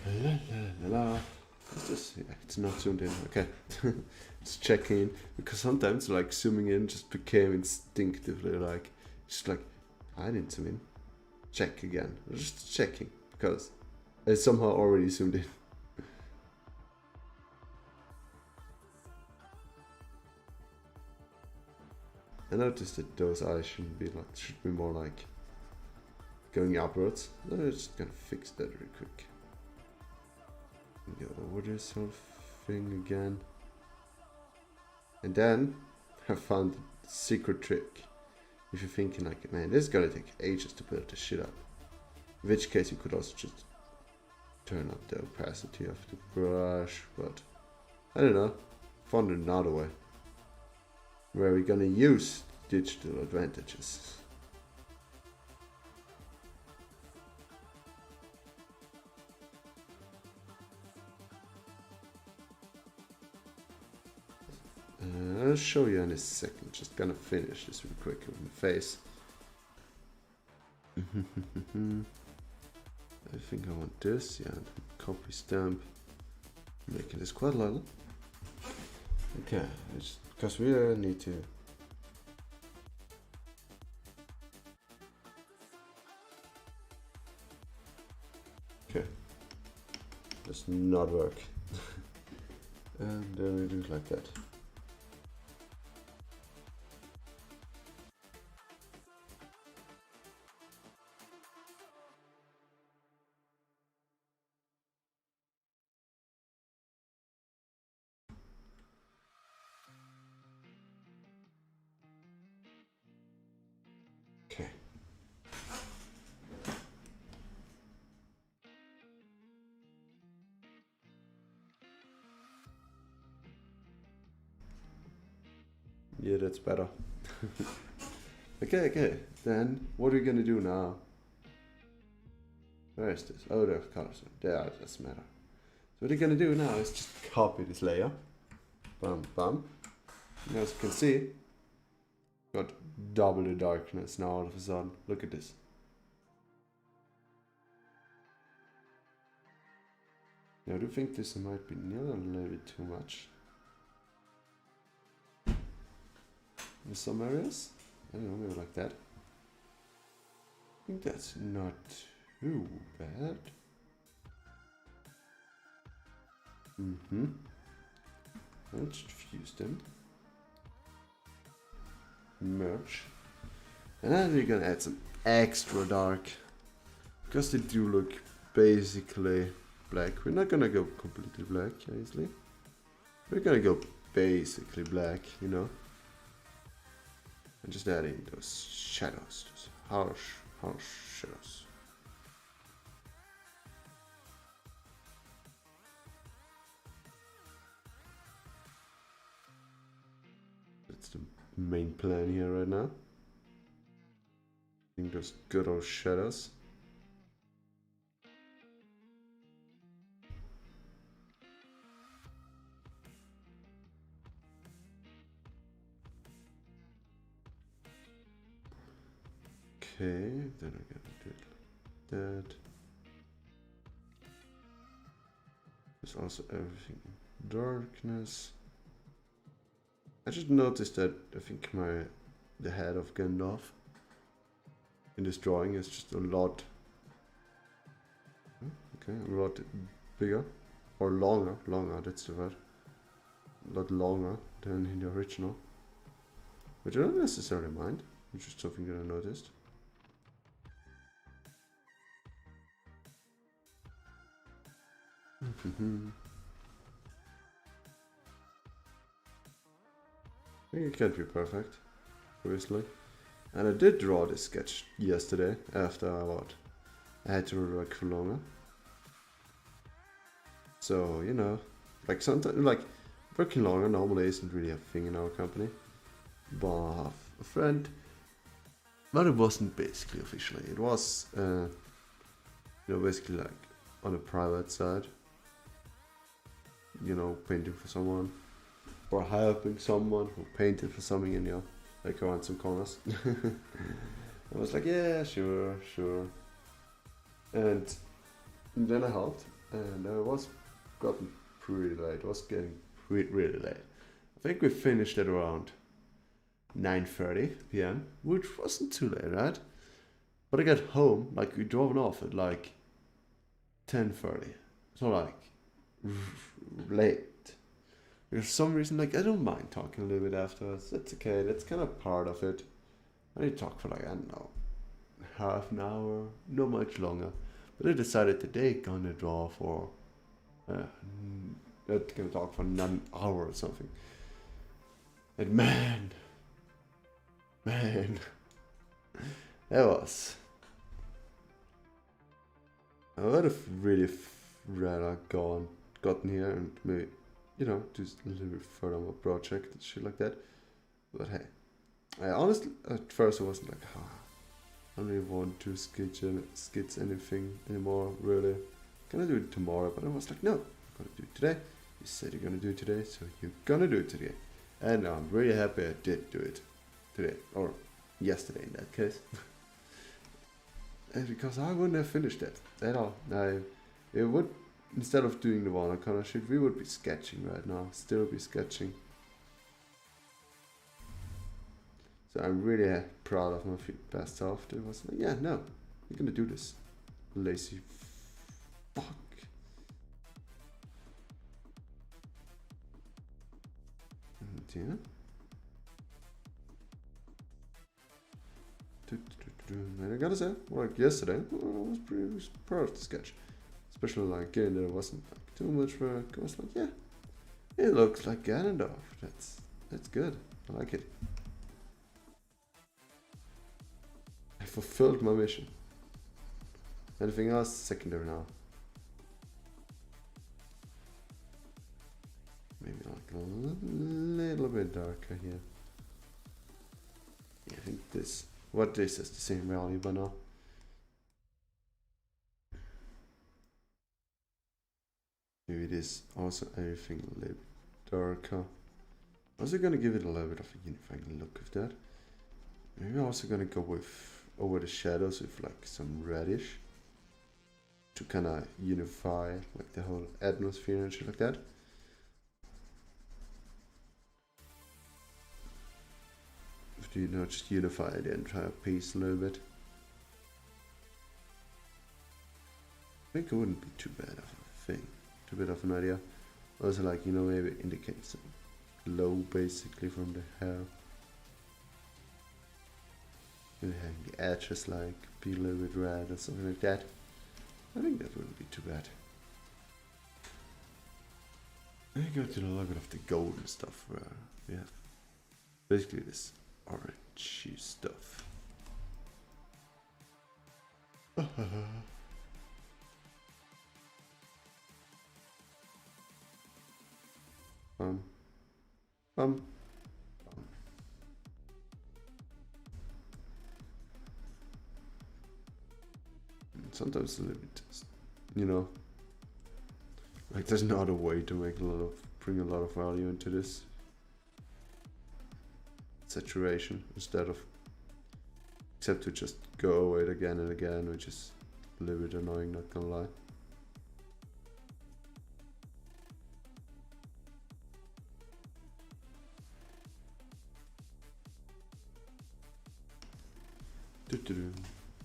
La la la la. It's not zoomed in. Okay. Just checking in, because sometimes like zooming in just became instinctively like, just like, I didn't zoom in. Check again. Just checking, because I somehow already zoomed in. I noticed that those eyes should be more like going upwards. I'm just gonna fix that real quick. Go over this whole thing again. And then I found the secret trick. If you're thinking like, man, this is gonna take ages to build this shit up. In which case you could also just turn up the opacity of the brush, but I don't know, found another way where we're gonna use digital advantages. I'll show you in a second, just gonna finish this real quick with my face. I think I want this, yeah, copy stamp, making this quite little. Okay, because we need to. Okay, does not work. And then we do it like that. Okay. Yeah, that's better. Okay. Then what are we gonna do now? Where is this? Oh, the colors. There, it doesn't matter. So what we're gonna do now is just copy this layer. Bam. And as you can see, got double the darkness now all of a sudden. Look at this. Now, I do think this might be near a little bit too much. In some areas, I don't know, maybe like that. I think that's not too bad. Let's fuse them. Merge. And then we're gonna add some extra dark. Because they do look basically black. We're not gonna go completely black, obviously. We're gonna go basically black, you know. And just adding those shadows, those harsh shadows. That's the main plan here right now. I think those good old shadows. Okay, then I'm gonna do it like that. There's also everything in darkness. I just noticed that I think the head of Gandalf in this drawing is just a lot bigger or longer, that's the word. A lot longer than in the original. Which I don't necessarily mind. It's just something that I noticed. I think it can't be perfect, obviously. And I did draw this sketch yesterday after I had to work for longer. So, you know, like sometimes, like working longer normally isn't really a thing in our company. But a friend, but it wasn't basically officially. It was, you know, basically like on a private side. You know, painting for someone. Or helping someone who painted for something in, you know, like around some corners. I was like, yeah, sure. And then I helped, and I was gotten pretty late. It was getting really late. I think we finished at around 9:30 p.m., which wasn't too late, right? But I got home, like we drove off at like 10:30. So like late. For some reason, like I don't mind talking a little bit afterwards. That's okay. That's kind of part of it. I need to talk for like, I don't know, half an hour, not much longer. But I decided today gonna draw for, not gonna talk for an hour or something. And man, that was. I would have really rather gotten here and maybe, you know, do a little bit further on my project and shit like that. But hey, I honestly, at first I wasn't like, I don't really want to sketch anything anymore, really. Gonna do it tomorrow, but I was like, no, I'm gonna do it today. You said you're gonna do it today, so you're gonna do it today. And I'm really happy I did do it today, or yesterday in that case. And because I wouldn't have finished it at all. It would, instead of doing the watercolor shit, we would be sketching right now, still be sketching. So I'm really proud of my past self. It was like, yeah, no, you're gonna do this, lazy fuck. And yeah. And I gotta say, like yesterday, I was pretty proud of the sketch. Especially like getting there wasn't like too much work. I was like, yeah, it looks like Ganondorf. That's good. I like it. I fulfilled my mission. Anything else? Secondary now. Maybe like a little bit darker here. think this is the same value by now. Maybe it is also everything a little bit darker. Also gonna give it a little bit of a unifying look with that. Maybe I'm also gonna go with over the shadows with like some reddish to kind of unify like the whole atmosphere and shit like that. If you know, just unify the entire piece a little bit. I think it wouldn't be too bad of a thing, too bad of an idea. Also, like, you know, maybe indicate some glow basically from the hair. Maybe having the edges like be a little bit red or something like that. I think that wouldn't be too bad. I go to a little bit of the golden stuff where we have basically this orangey stuff. Sometimes a little bit, you know, like there's not a way to make bring a lot of value into this saturation except to just go over it again and again, which is a little bit annoying, not gonna lie.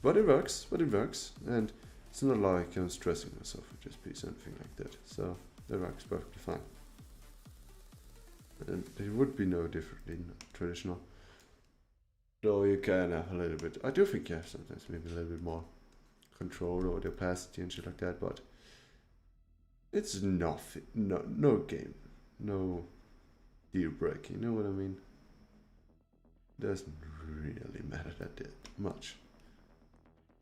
But it works, and it's not like I'm stressing myself with this piece or anything like that, so that works perfectly fine. And it would be no different in traditional, though you can have a little bit, I do think you have sometimes maybe a little bit more control over the opacity and shit like that, but it's nothing, no game, no deal breaking, you know what I mean? Doesn't really matter that much.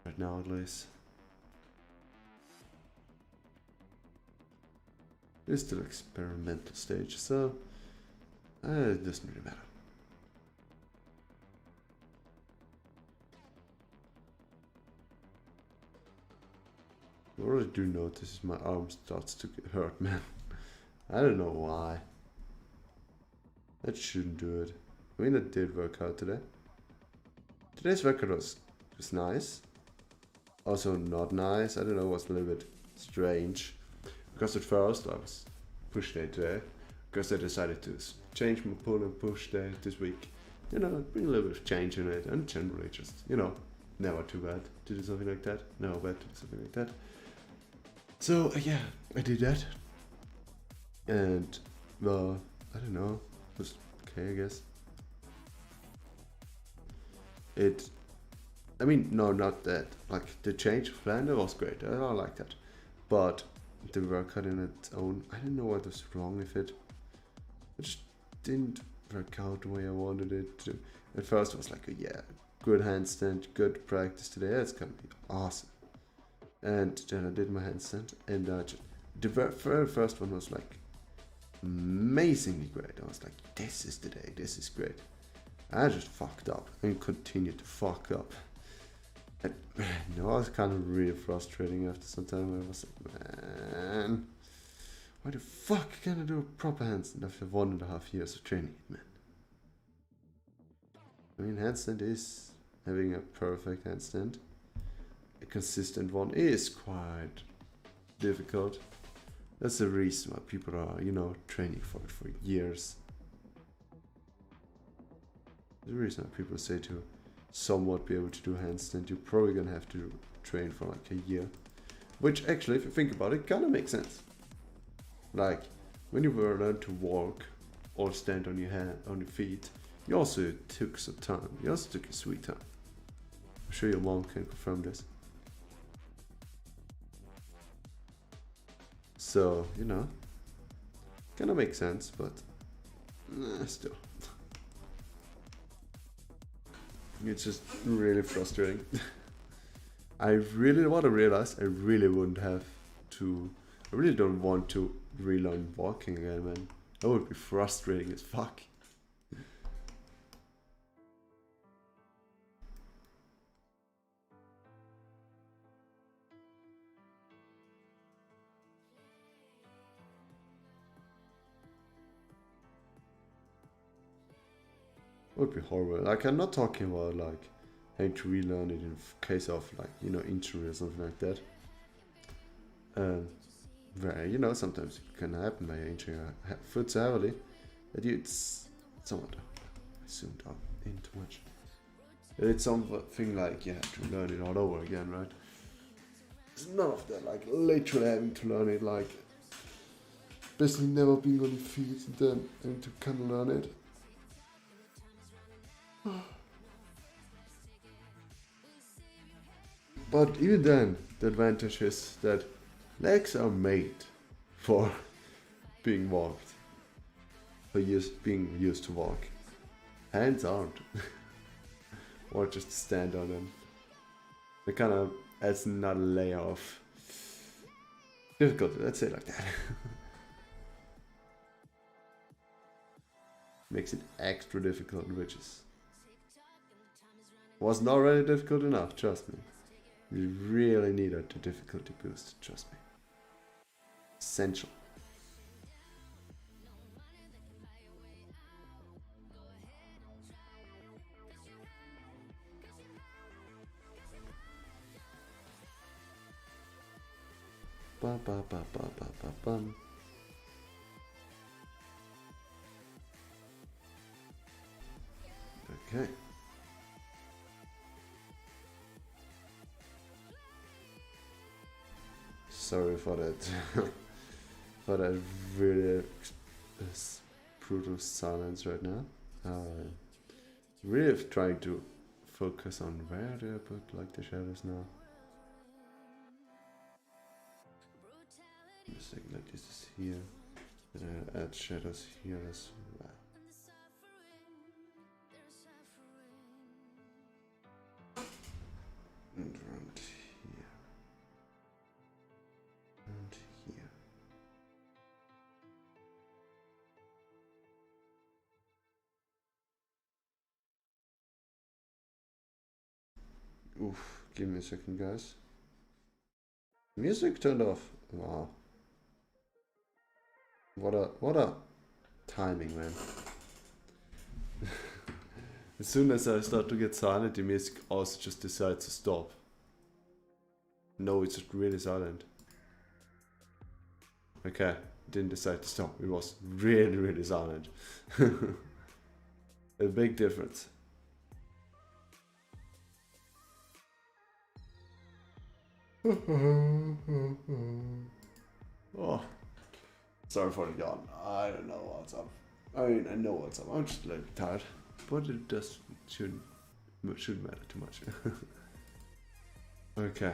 Right now at least. It's still experimental stage, so it doesn't really matter. What I do notice is my arm starts to get hurt, man. I don't know why. That shouldn't do it. I mean, it did work out today. Today's record was nice. Also not nice. I don't know, it was a little bit strange. Because at first I was push day today. Because I decided to change my pull and push day this week. You know, bring a little bit of change in it. And generally just, you know, never too bad to do something like that. Never bad to do something like that. So yeah, I did that. And well, I don't know. It was okay, I guess. I mean, no, not that. Like, the change of plan, that was great. I like that. But the workout in its own, I didn't know what was wrong with it. It just didn't work out the way I wanted it to. At first, it was like, yeah, good handstand, good practice today. That's gonna be awesome. And then I did my handstand, and the very first one was like amazingly great. I was like, this is the day, this is great. I just fucked up and continued to fuck up. And it was kind of really frustrating after some time. I was like, man, why the fuck can't I do a proper handstand after 1.5 years of training, man? I mean, handstand is having a perfect handstand. A consistent one is quite difficult. That's the reason why people are, you know, training for it for years. The reason why people say to somewhat be able to do handstand, you're probably gonna have to train for like a year. Which actually, if you think about it, kind of makes sense. Like, when you were learning to walk or stand on your feet, you also took some time. You also took your sweet time. I'm sure your mom can confirm this. So, you know, kind of makes sense, but still. It's just really frustrating. I really want to realize I really wouldn't have to. I really don't want to relearn walking again, man. That would be frustrating as fuck. would be horrible. Like, I'm not talking about like having to relearn it in case of like, you know, injury or something like that. Where, you know, sometimes it can happen by injuring your foot so heavily that it's somewhat, I zoomed out in too much. It's something like you have to learn it all over again, right? It's none of that, like literally having to learn it, like basically never being on your feet and then having to kind of learn it. But even then, the advantage is that legs are made for being walked, for being used to walk. Hands aren't. Or just stand on them. It kind of adds another layer of difficulty, let's say it like that. Makes it extra difficult, which wasn't already difficult enough, trust me. You really needed the difficulty boost, trust me. Essential. Ba ba ba ba ba ba bum. Okay. Sorry for that. For that really brutal silence right now. Really trying to focus on where do I put like the shadows now. Just like that this is here. Then I add shadows here as well. And around here. And here. Oof, give me a second, guys. Music turned off. Wow. What a timing, man. As soon as I start to get silent, the music also just decides to stop. No, it's just really silent. Okay, it didn't decide to stop. It was really, really silent. A big difference. Oh, sorry for the yawn. I don't know what's up. I mean, I know what's up. I'm just a little tired, but it just shouldn't matter too much. Okay.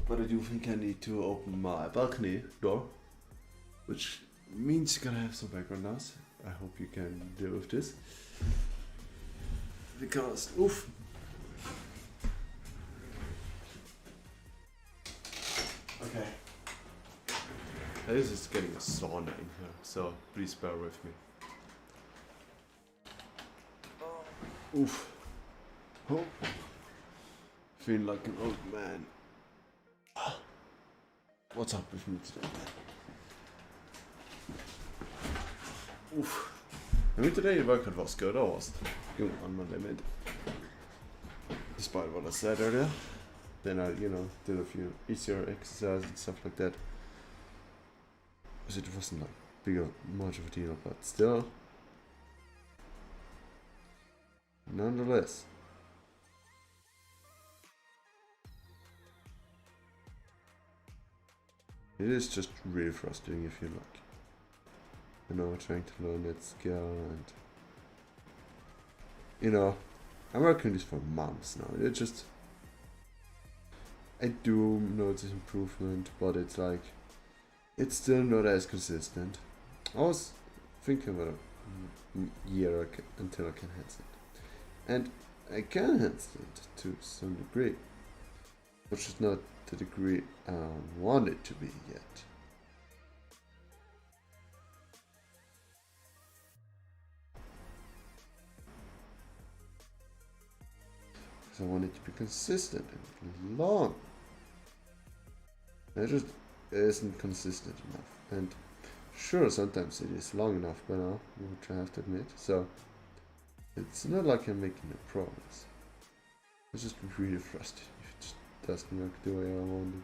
But I do think I need to open my balcony door, which means you're gonna have some background noise. I hope you can deal with this. Because, oof. Okay. This is getting a sauna in here, so please bear with me. Oof. Oh. Feel like an old man. What's up with me today? Oof. I mean, today the workout was good. I was going on my limit. Despite what I said earlier. Then I, you know, did a few easier exercises and stuff like that. Because it wasn't like much of a deal, but still. Nonetheless. It is just really frustrating if you like, you know, trying to learn that skill and, you know, I'm working this for months now. It just, I do notice improvement, but it's like, it's still not as consistent. I was thinking about a year until I can handstand, and I can handstand to some degree, which is not the degree I want it to be yet. Because I want it to be consistent and long. It just isn't consistent enough. And Sure, sometimes it is long enough by now, which I have to admit. So it's not like I'm making a progress. It's just really frustrating if it just doesn't work the way I want it.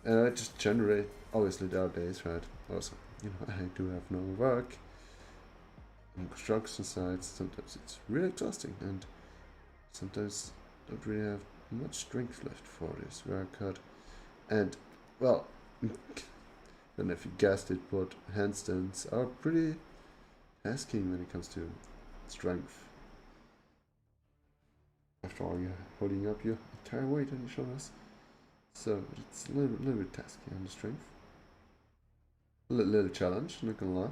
And I just generate, obviously there are days, right? Also, I do have no work on construction sites. Sometimes it's really exhausting, and sometimes don't really have much strength left for this workout. And, well, I don't know if you guessed it, but handstands are pretty tasking when it comes to strength. After all, you're holding up your entire weight on your shoulders. So it's a little bit tasky on the strength. A little challenge, not gonna lie.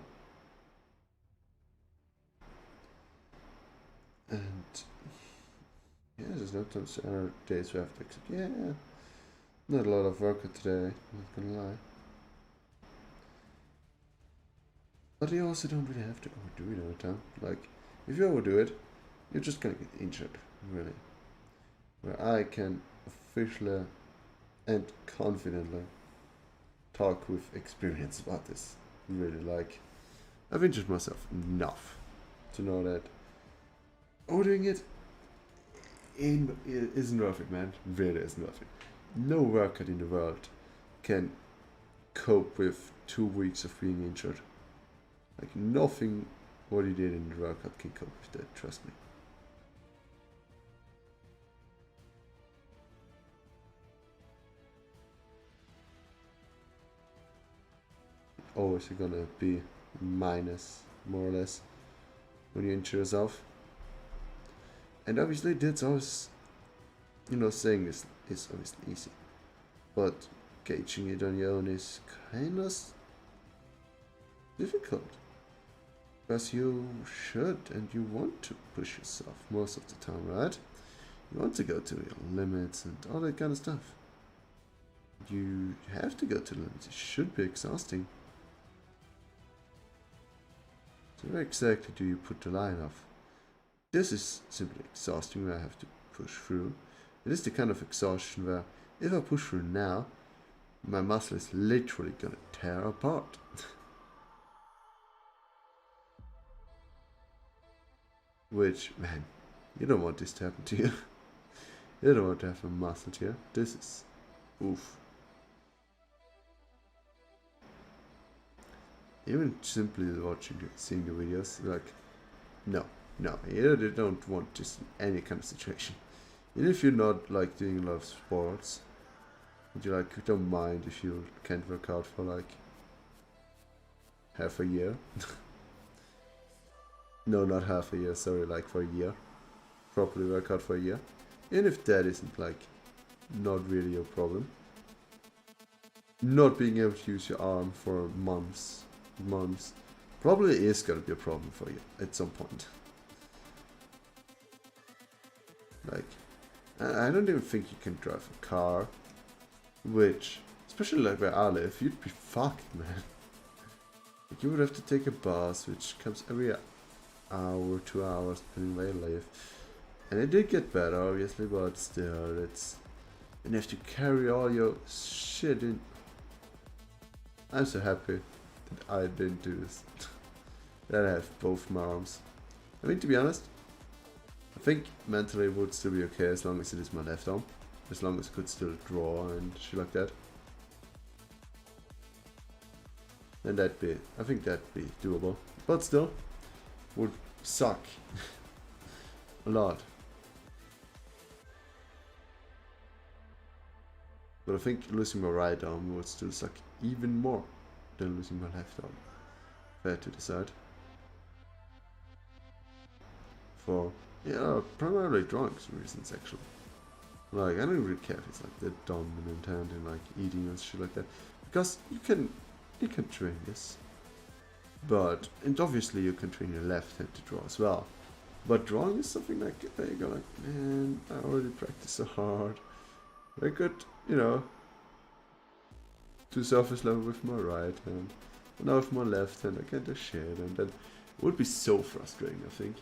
And yeah, there's sometimes days where I have to accept, yeah, not a lot of workout today, not gonna lie. But you also don't really have to overdo it all the time. Like, if you overdo it, you're just gonna get injured, really. Where I can officially and confidently talk with experience about this. Really, like, I've injured myself enough to know that overdoing it isn't worth it, man. Really isn't worth it. No workout in the world can cope with 2 weeks of being injured. Like, nothing what you did in the workout can cope with that, trust me. Always you're gonna be minus, more or less, when you injure yourself. And obviously that's always, saying this is obviously easy. But gauging it on your own is kind of difficult. Because you should and you want to push yourself most of the time, right? You want to go to your limits and all that kind of stuff. You have to go to the limits. It should be exhausting. So where exactly do you put the line off? This is simply exhausting where I have to push through. It is the kind of exhaustion where if I push through now, my muscle is literally gonna tear apart. Which, man, you don't want this to happen to you. You don't want to have a muscle tear. This is oof. Even simply seeing the videos, like, no, you don't want this in any kind of situation. Even if you're not like doing a lot of sports, and you like don't mind if you can't work out for like half a year. No, not half a year, sorry, like for a year. Properly work out for a year. And if that isn't like not really your problem. Not being able to use your arm for months probably is gonna be a problem for you at some point. Like, I don't even think you can drive a car, which, especially like where I live, you'd be fucked, man. Like, you would have to take a bus, which comes every hour, 2 hours, depending where you live. And it did get better, obviously, but still, it's... And you have to carry all your shit in. I'm so happy that I didn't do this. That I have both my arms. I mean, to be honest, I think mentally it would still be okay as long as it is my left arm. As long as I could still draw and shit like that. And I think that'd be doable. But still, would suck a lot. But I think losing my right arm would still suck even more than losing my left arm. Fair to decide. For, primarily drawing reasons actually. Like, I don't really care if it's like the dominant hand and like eating and shit like that. Because you can train this. But, and obviously you can train your left hand to draw as well. But drawing is something like, there you go, like, man, I already practiced so hard. I could, do surface level with my right hand. And now with my left hand I can't do shit. And then it would be so frustrating, I think.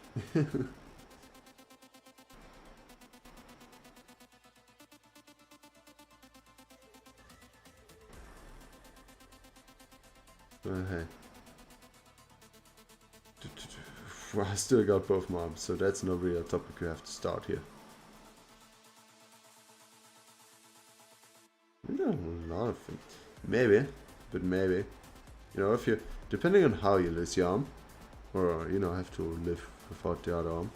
But hey, I still got both my arms, so that's not really a topic we have to start here. No, a lot of things. Maybe, but maybe. You know, if you, depending on how you lose your arm, or, you know, have to live without the other arm.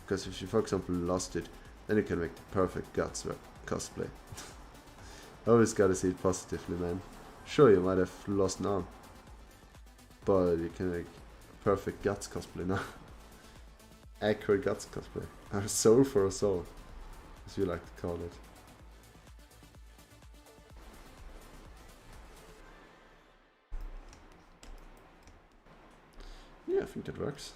Because if you, for example, lost it, then you can make the perfect guts cosplay. Always gotta see it positively, man. Sure, you might have lost an arm, but you can make a perfect guts cosplay now. Accurate guts cosplay. A soul for a soul, as you like to call it. Yeah, I think that works.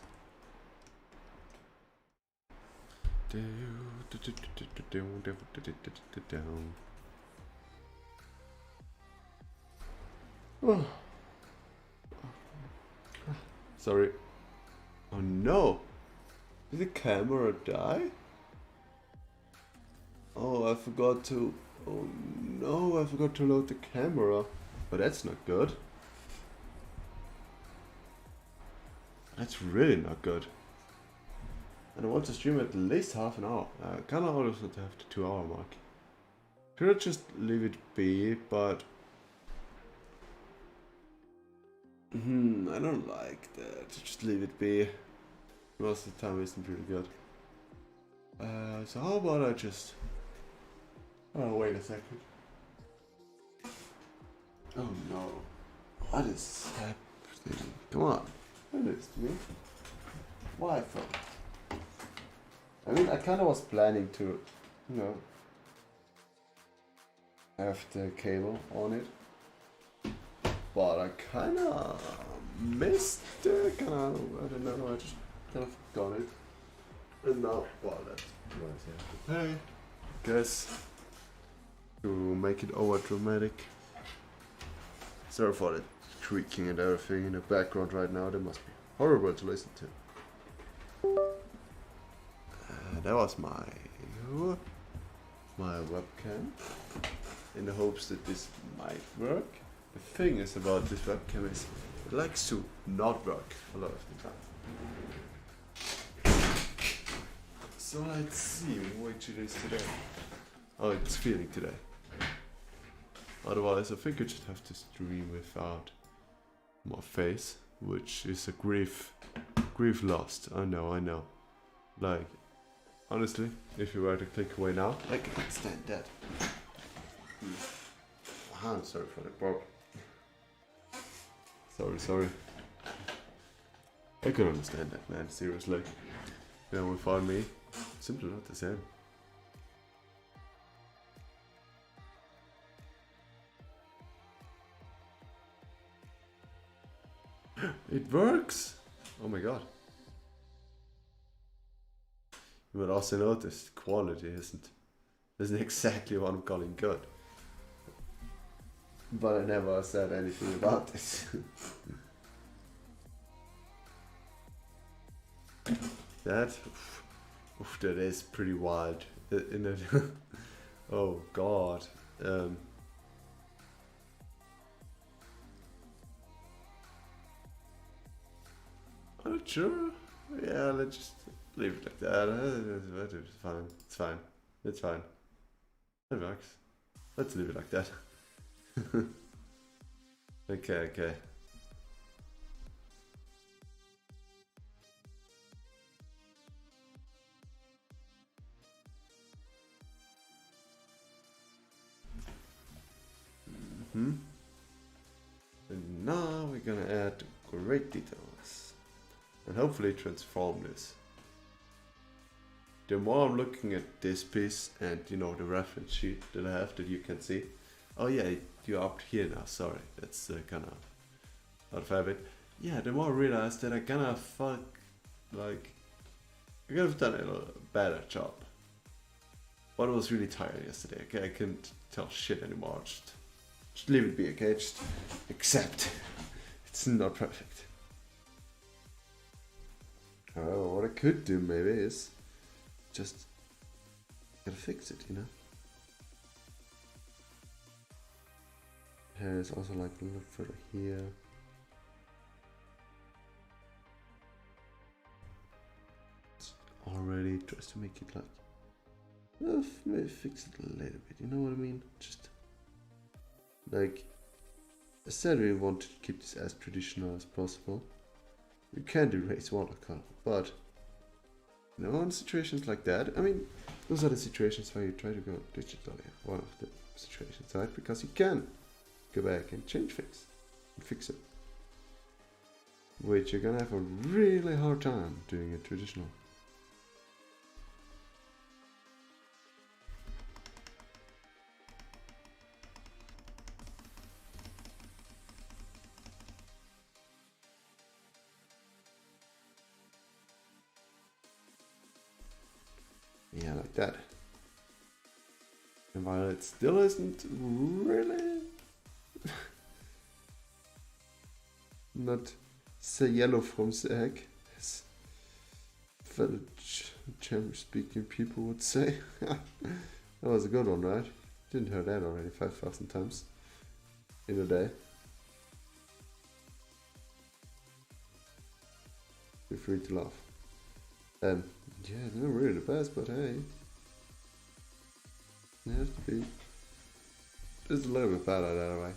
Oh. Sorry. Oh no! Did the camera die? Oh, I forgot to... Oh no, I forgot to load the camera. But that's not good. That's really not good. And I want to stream at least half an hour. I kinda always want to have the 2-hour mark. Could I just leave it be, but... I don't like that. Just leave it be. Most of the time isn't really good. So how about I just... Oh, wait a second. Oh no. What is happening? Come on. What is me? Wi-Fi. I mean, I kind of was planning to, you know, have the cable on it, but I kind of missed it. I don't know. I just kind of forgot it, and now, well, that's what I have to pay. Guess to make it over dramatic. Sorry for the creaking and everything in the background right now. That must be horrible to listen to. That was my webcam, in the hopes that this might work. The thing is about this webcam is it likes to not work a lot of the time. So let's see which it is today. Oh, it's feeling today. Otherwise I think I should have to stream without my face, which is a grief lost. I know. Like, honestly, if you were to click away now, I can stand that. I'm sorry for the burp. Sorry. I can understand that, man, seriously. You know, without me, simply not the same. It works! Oh my god. You will also notice quality isn't exactly what I'm calling good. But I never said anything about this. That is pretty wild, isn't it? Oh god. I'm not sure. Yeah, let's just leave it like that. It's fine. It works. Let's leave it like that. Okay. And now we're gonna add great details and hopefully transform this. The more I'm looking at this piece and, you know, the reference sheet that I have that you can see. Oh yeah, you're up here now, sorry, that's kind of out of habit. Yeah, the more I realize that I kind of I could have done a little better job. But I was really tired yesterday, okay, I couldn't tell shit anymore, just leave it be, okay, just accept. It's not perfect. However, what I could do maybe is just gotta fix it, you know. There's also like a little further here. already, tries to make it like, maybe fix it a little bit, you know what I mean? Just like, I said we want to keep this as traditional as possible. We can't erase watercolor, but you know, in situations like that, I mean, those are the situations where you try to go digitally. One of the situations, right? Because you can go back and change things and fix it, which you're gonna have a really hard time doing it traditional. Yeah, like that. And while it still isn't really not say yellow from the egg, as fellow German speaking people would say. That was a good one, right? Didn't hear that already 5,000 times in a day. Feel free to laugh. Yeah, not really the best, but hey, it has to be just a little bit better that way.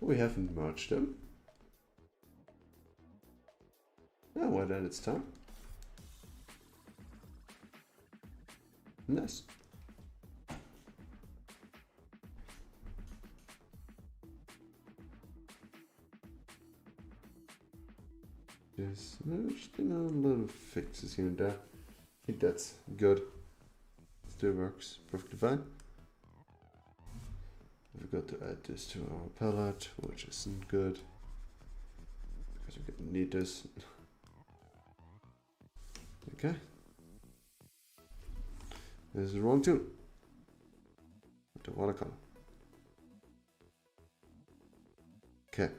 We haven't merged them. Oh, well then it's time. Nice. Just you know, little fixes here and there. I think that's good. Still works perfectly fine. We got to add this to our palette, which isn't good because we're gonna need this. Okay. This is wrong too. The watercolor. Okay.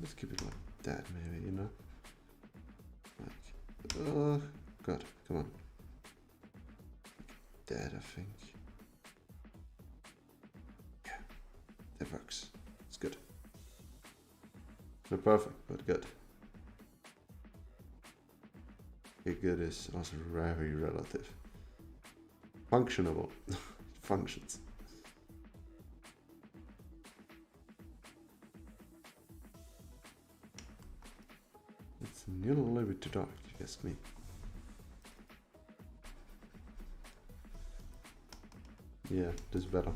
Let's keep it like that, maybe, you know? Like, oh, God, come on. Like that, I think. Yeah, that works. It's good. Not perfect, but good. Okay, good is also very relative. Functionable. Functions. It's a little bit too dark, if you ask me. Yeah, this is better.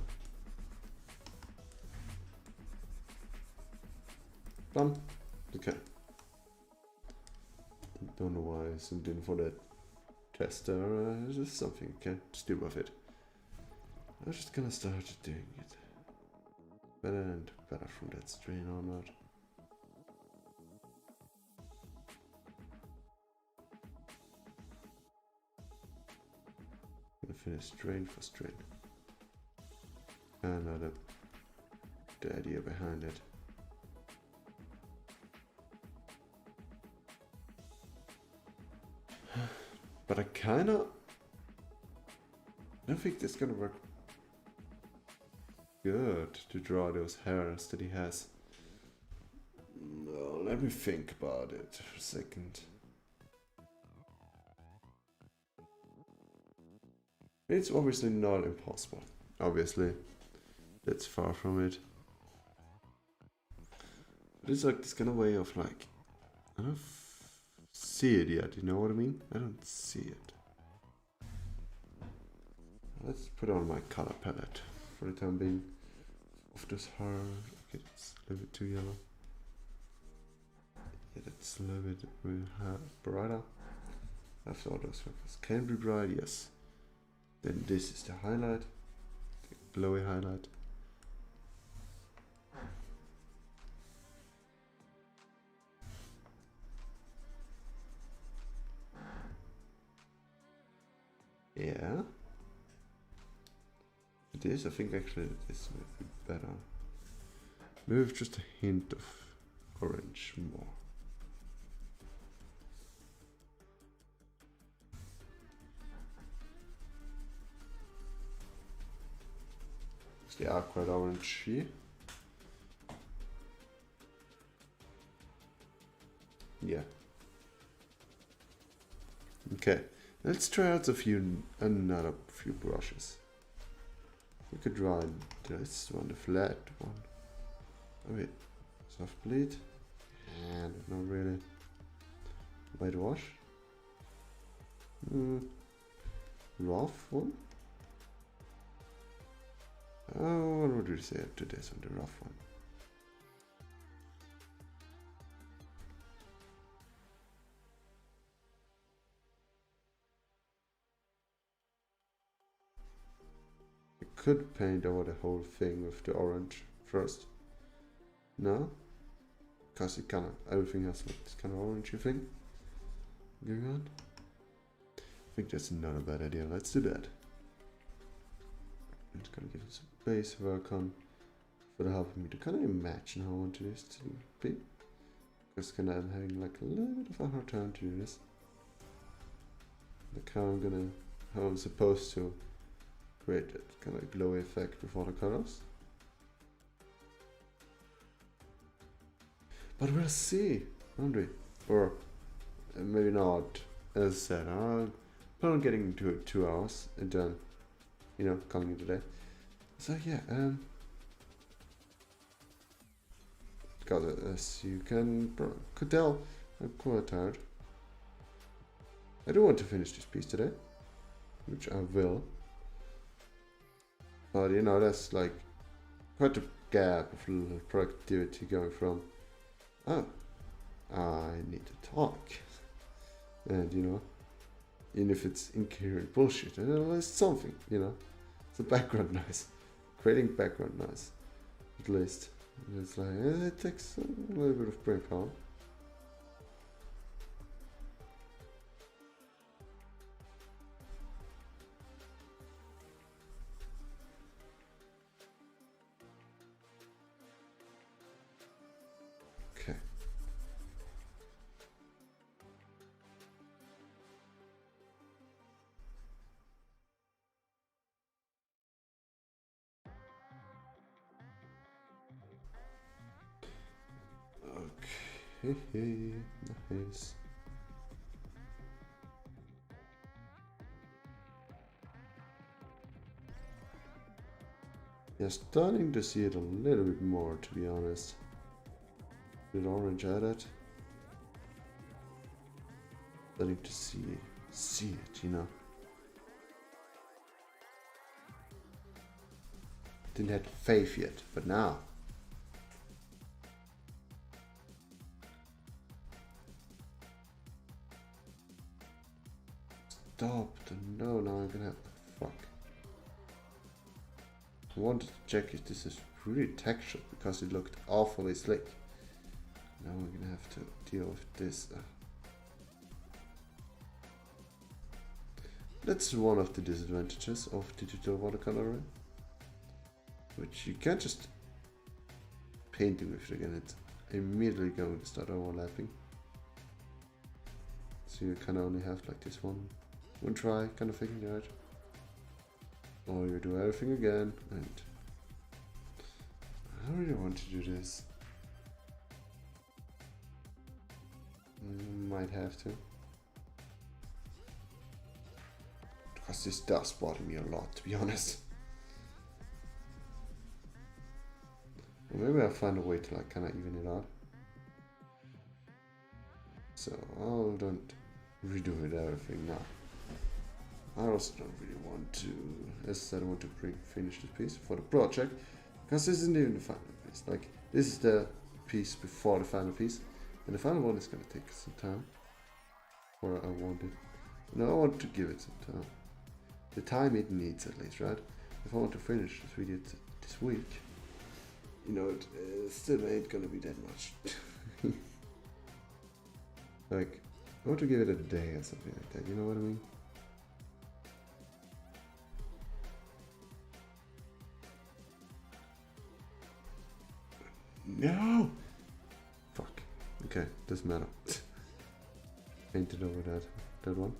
Done. Okay. Don't know why I zoomed in for that tester. It's just something you can just do with it. I'm just gonna start doing it better and better from that strain onward. I'm gonna finish strain for strain. And the idea behind it. But I kinda don't think that's gonna work good to draw those hairs that he has. No, let me think about it for a second. It's obviously not impossible. Obviously, that's far from it. But it's like this kind of way of like, I don't see it yet, you know what I mean? I don't see it. Let's put on my color palette for the time being. Of this hair, okay, it's a little bit too yellow. Yeah, that's a little bit brighter. I thought those focus can be bright, yes. Then this is the highlight, the glowy highlight. Yeah. It is, I think actually this might be better. Maybe with just a hint of orange more. They are quite orangey. Yeah. Okay, let's try out another few brushes. We could draw this one, the flat one. Oh wait, soft bleed, and not really. Whitewash. Rough one. Oh, what would you say to this on the rough one? I could paint over the whole thing with the orange first. No? Because it kind of, everything has like this kind of orangey thing going on. I think that's not a bad idea. Let's do that. I'm just gonna give it some base work on for the helping me to kind of imagine how I want this to be. Because kind of I'm having like a little bit of a hard time to do this. Like how I'm supposed to create that kind of glowy effect with watercolors. But we'll see, won't we? Or maybe not. As I said, I'm planning on getting into it 2 hours and then, you know, calling it a day. So yeah, as you could tell, I'm quite tired. I do want to finish this piece today, which I will. But you know, that's like quite a gap of little productivity going from, oh, I need to talk. And you know, even if it's incoherent bullshit, it's something, you know, it's a background noise, creating background noise, at least. It's like, it takes a little bit of brain power. Okay. Okay, nice. Yeah, starting to see it a little bit more, to be honest. With orange added. Starting to see it, you know. Didn't have faith yet, but now. Stop, no, now I'm gonna have, fuck. I wanted to check if this is really textured because it looked awfully slick. Now we're gonna have to deal with this. That's one of the disadvantages of digital watercoloring, which you can't just paint it with it again, it's immediately going to start overlapping. So you kind of only have like this one try kind of thing, right? Or you do everything again, and I don't really want to do this. Might have to. Because this does bother me a lot, to be honest. Or maybe I'll find a way to like kind of even it out. So I don't redo it everything now. I also don't really want to, as I said, I want to finish this piece for the project, because this isn't even the final piece. Like, this is the piece before the final piece, and the final one is going to take some time, or I want it. No, I want to give it some time. The time it needs, at least, right? If I want to finish this video this week, you know, it still ain't gonna be that much. Like, I want to give it a day or something like that, you know what I mean? No! Fuck. Okay, doesn't matter. Painted over that one.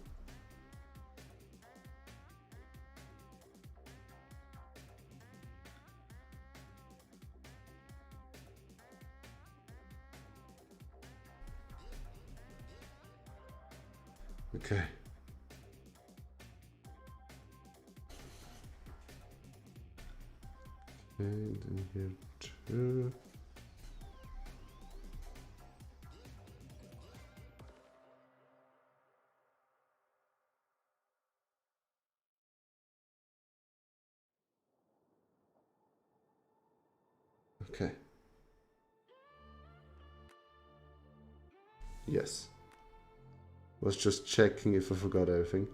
Okay. And in here too. Okay. Yes. Was just checking if I forgot everything.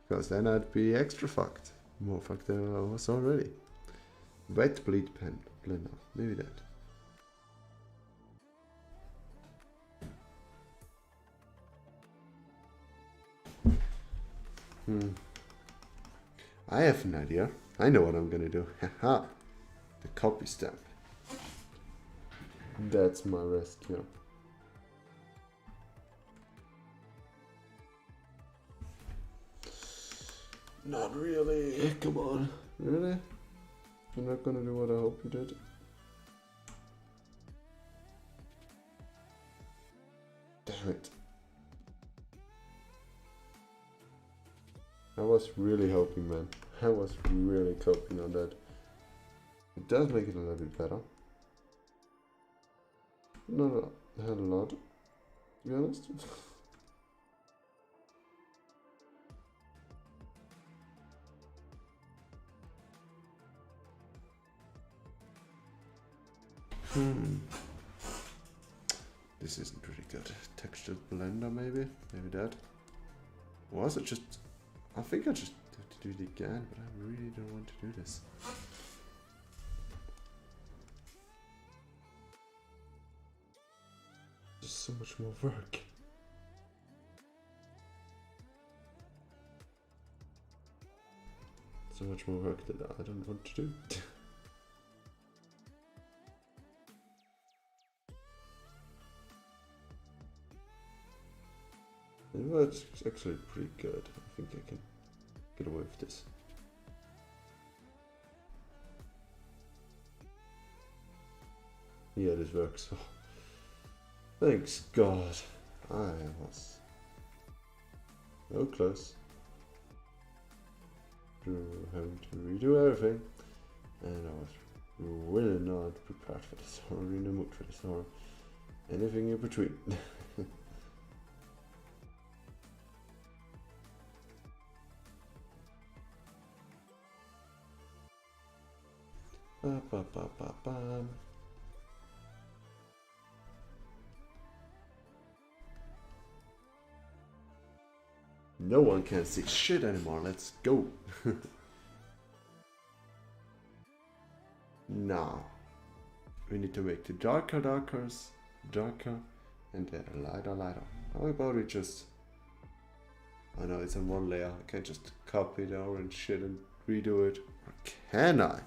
Because then I'd be extra fucked. More fucked than I was already. Wet bleed pen blender. Maybe that. I have an idea. I know what I'm gonna do. Haha. The copy stamp. That's my rescue. Not really. Come on. Really? You're not gonna do what I hope you did? Damn it. I was really hoping, man. I was really coping on that. It does make it a little bit better. Not a hell of a lot, to be honest. This isn't really good. Textured blender, maybe? Maybe that. Was it just... I think I just have to do it again, but I really don't want to do this. There's so much more work. So much more work that I don't want to do. Well, it's actually pretty good. I think I can get away with this. Yeah, this works. Thanks God. I was so close to having to redo everything, and I was really not prepared for this, or in the mood for this, or anything in between. Ba, ba, ba, ba, ba. No one can see shit anymore. Let's go. Now we need to make the darker, and the lighter. How about we just... I know it's on one layer. I can just copy the orange shit and redo it. Or can I?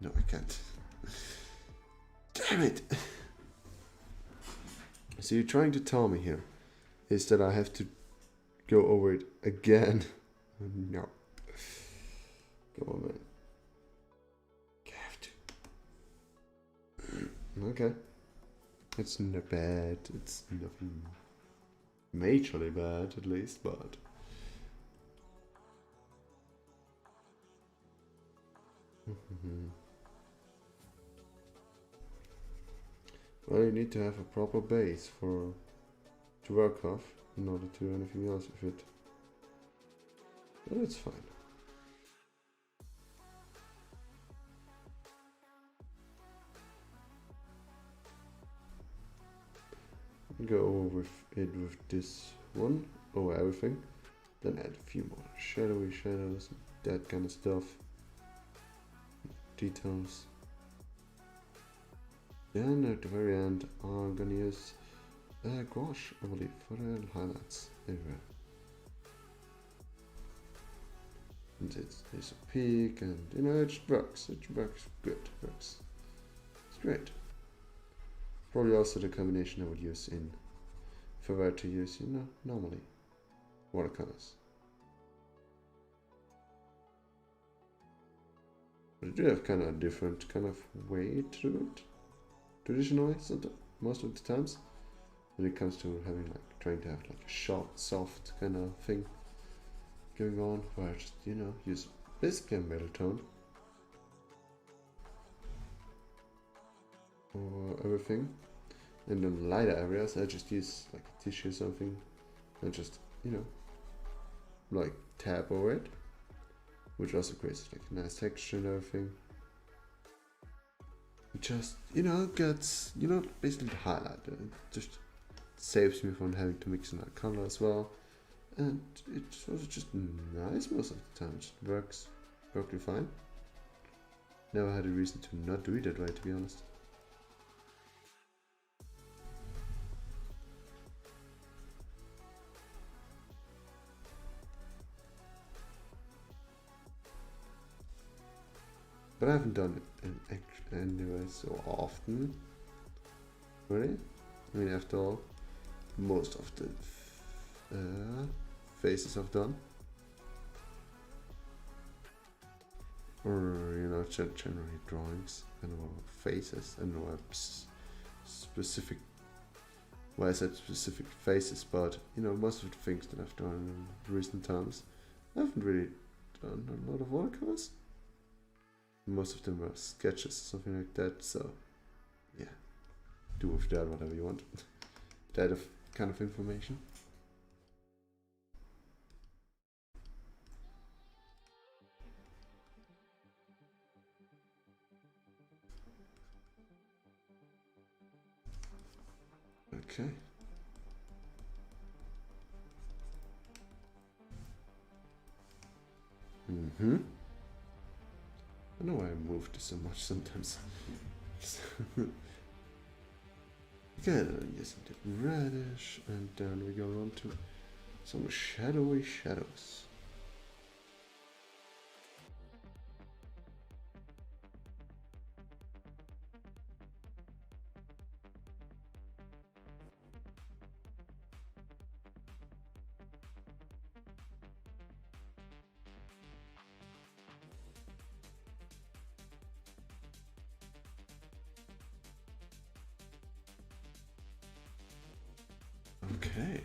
No, I can't. Damn it! So you're trying to tell me here is that I have to go over it again? No. Come on, man. You have to. Okay. It's not bad. It's nothing majorly bad, at least, but... Well, you need to have a proper base to work off in order to do anything else with it. But it's fine. Go over it with this one, over everything. Then add a few more shadowy shadows, that kind of stuff. Details. Then at the very end, I'm gonna use gouache, I believe, for the highlights. There we And there's a peak, and you know, it works. It works good. It works. It's great. Probably also the combination I would use if I were to use, you know, normally watercolors. But I do have kind of a different kind of way to do it. Traditionally, most of the times, when it comes to having like trying to have like a short, soft kind of thing going on, where I just, you know, use basically a middle tone or everything. And in lighter areas, I just use like a tissue or something and just, you know, like tap over it, which also creates like a nice texture and everything. It just, you know, gets, you know, basically the highlight. It just saves me from having to mix another color as well. And it's also just nice most of the time. It just works perfectly fine. Never had a reason to not do it that way, to be honest. But I haven't done it anyway so often. Really? I mean, after all, most of the faces I've done, or you know, generally drawings and faces, and specific. Well, I said specific faces, but you know, most of the things that I've done in recent times, I haven't really done a lot of watercolors. Most of them were sketches, something like that. So, yeah, do with that whatever you want. That kind of information. Okay. I know I moved so much sometimes. Okay, then yes, I did reddish, and then we go on to some shadowy shadows. Okay,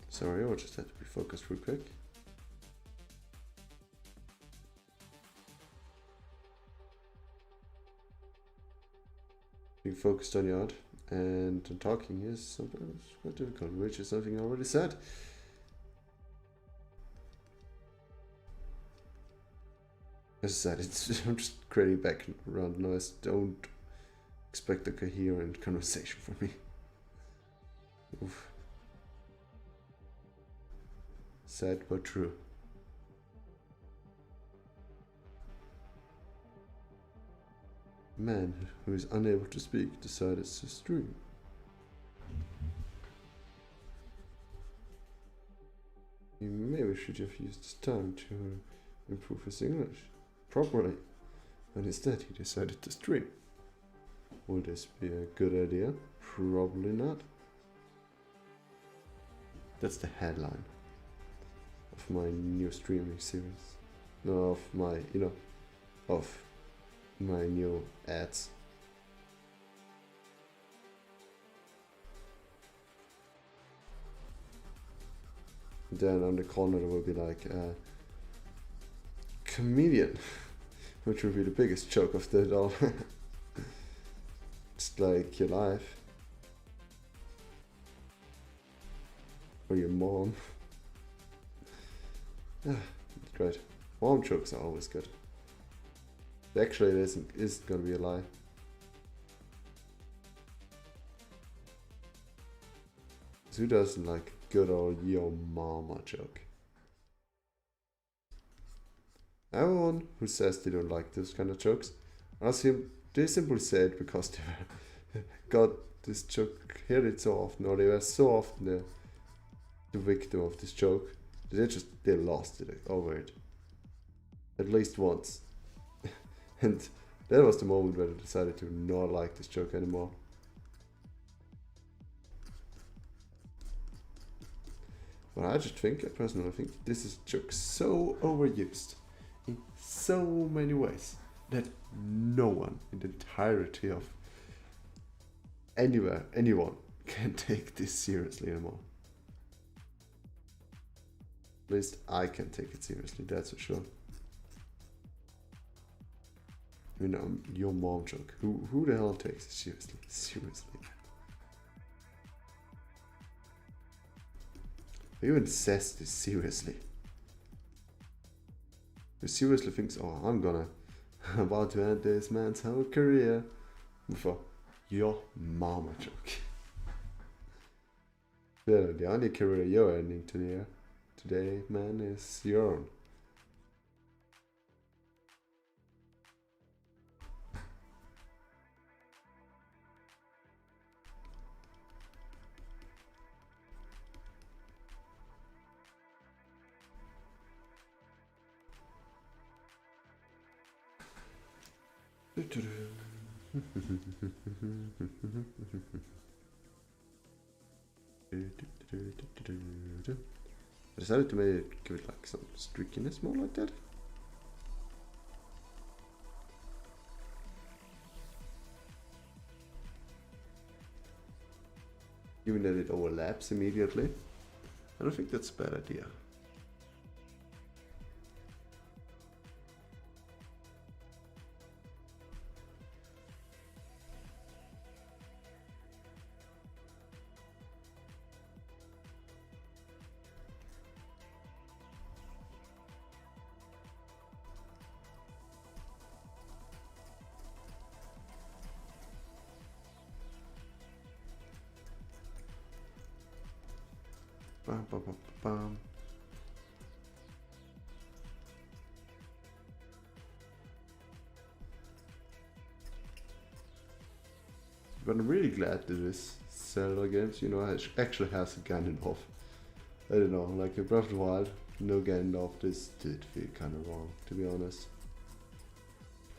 sorry, I just had to be focused real quick. Being focused on your art and talking is sometimes quite difficult, which is something I already said. As I said, I'm just creating background noise. Don't expect a coherent conversation from me. Oof. Sad but true. Man who is unable to speak decided to stream. He maybe should have used his time to improve his English properly, but instead he decided to stream. Would this be a good idea? Probably not. That's the headline of my new streaming series. No, of my, you know, of my new ads. Then on the corner there will be like a comedian, which will be the biggest joke of it all. It's like your life. Or your mom. Yeah, it's great. Mom jokes are always good. Actually, it isn't gonna be a lie. Who doesn't like good old yo mama joke? Everyone who says they don't like those kind of jokes, they simply say it because they got this joke, heard it so often, or they were so often the victim of this joke, they lost it over it. At least once. And that was the moment where I decided to not like this joke anymore. But I just think, I personally think, this is joke so overused in so many ways that no one in the entirety of anyone can take this seriously anymore. At least I can take it seriously, that's for sure. You know, your mom joke. Who the hell takes it seriously? Seriously. Who even says this seriously? Who seriously thinks, oh, I'm about to end this man's whole career for your mama joke. Yeah, the only career you're ending today, man, is your own. I decided to maybe give it like some streakiness more like that. Given that it overlaps immediately, I don't think that's a bad idea. Bum, bum, bum, bum. But I'm really glad that this Zelda games, you know, actually has a Ganondorf. I don't know, like in Breath of the Wild, no Ganondorf, this did feel kind of wrong, to be honest.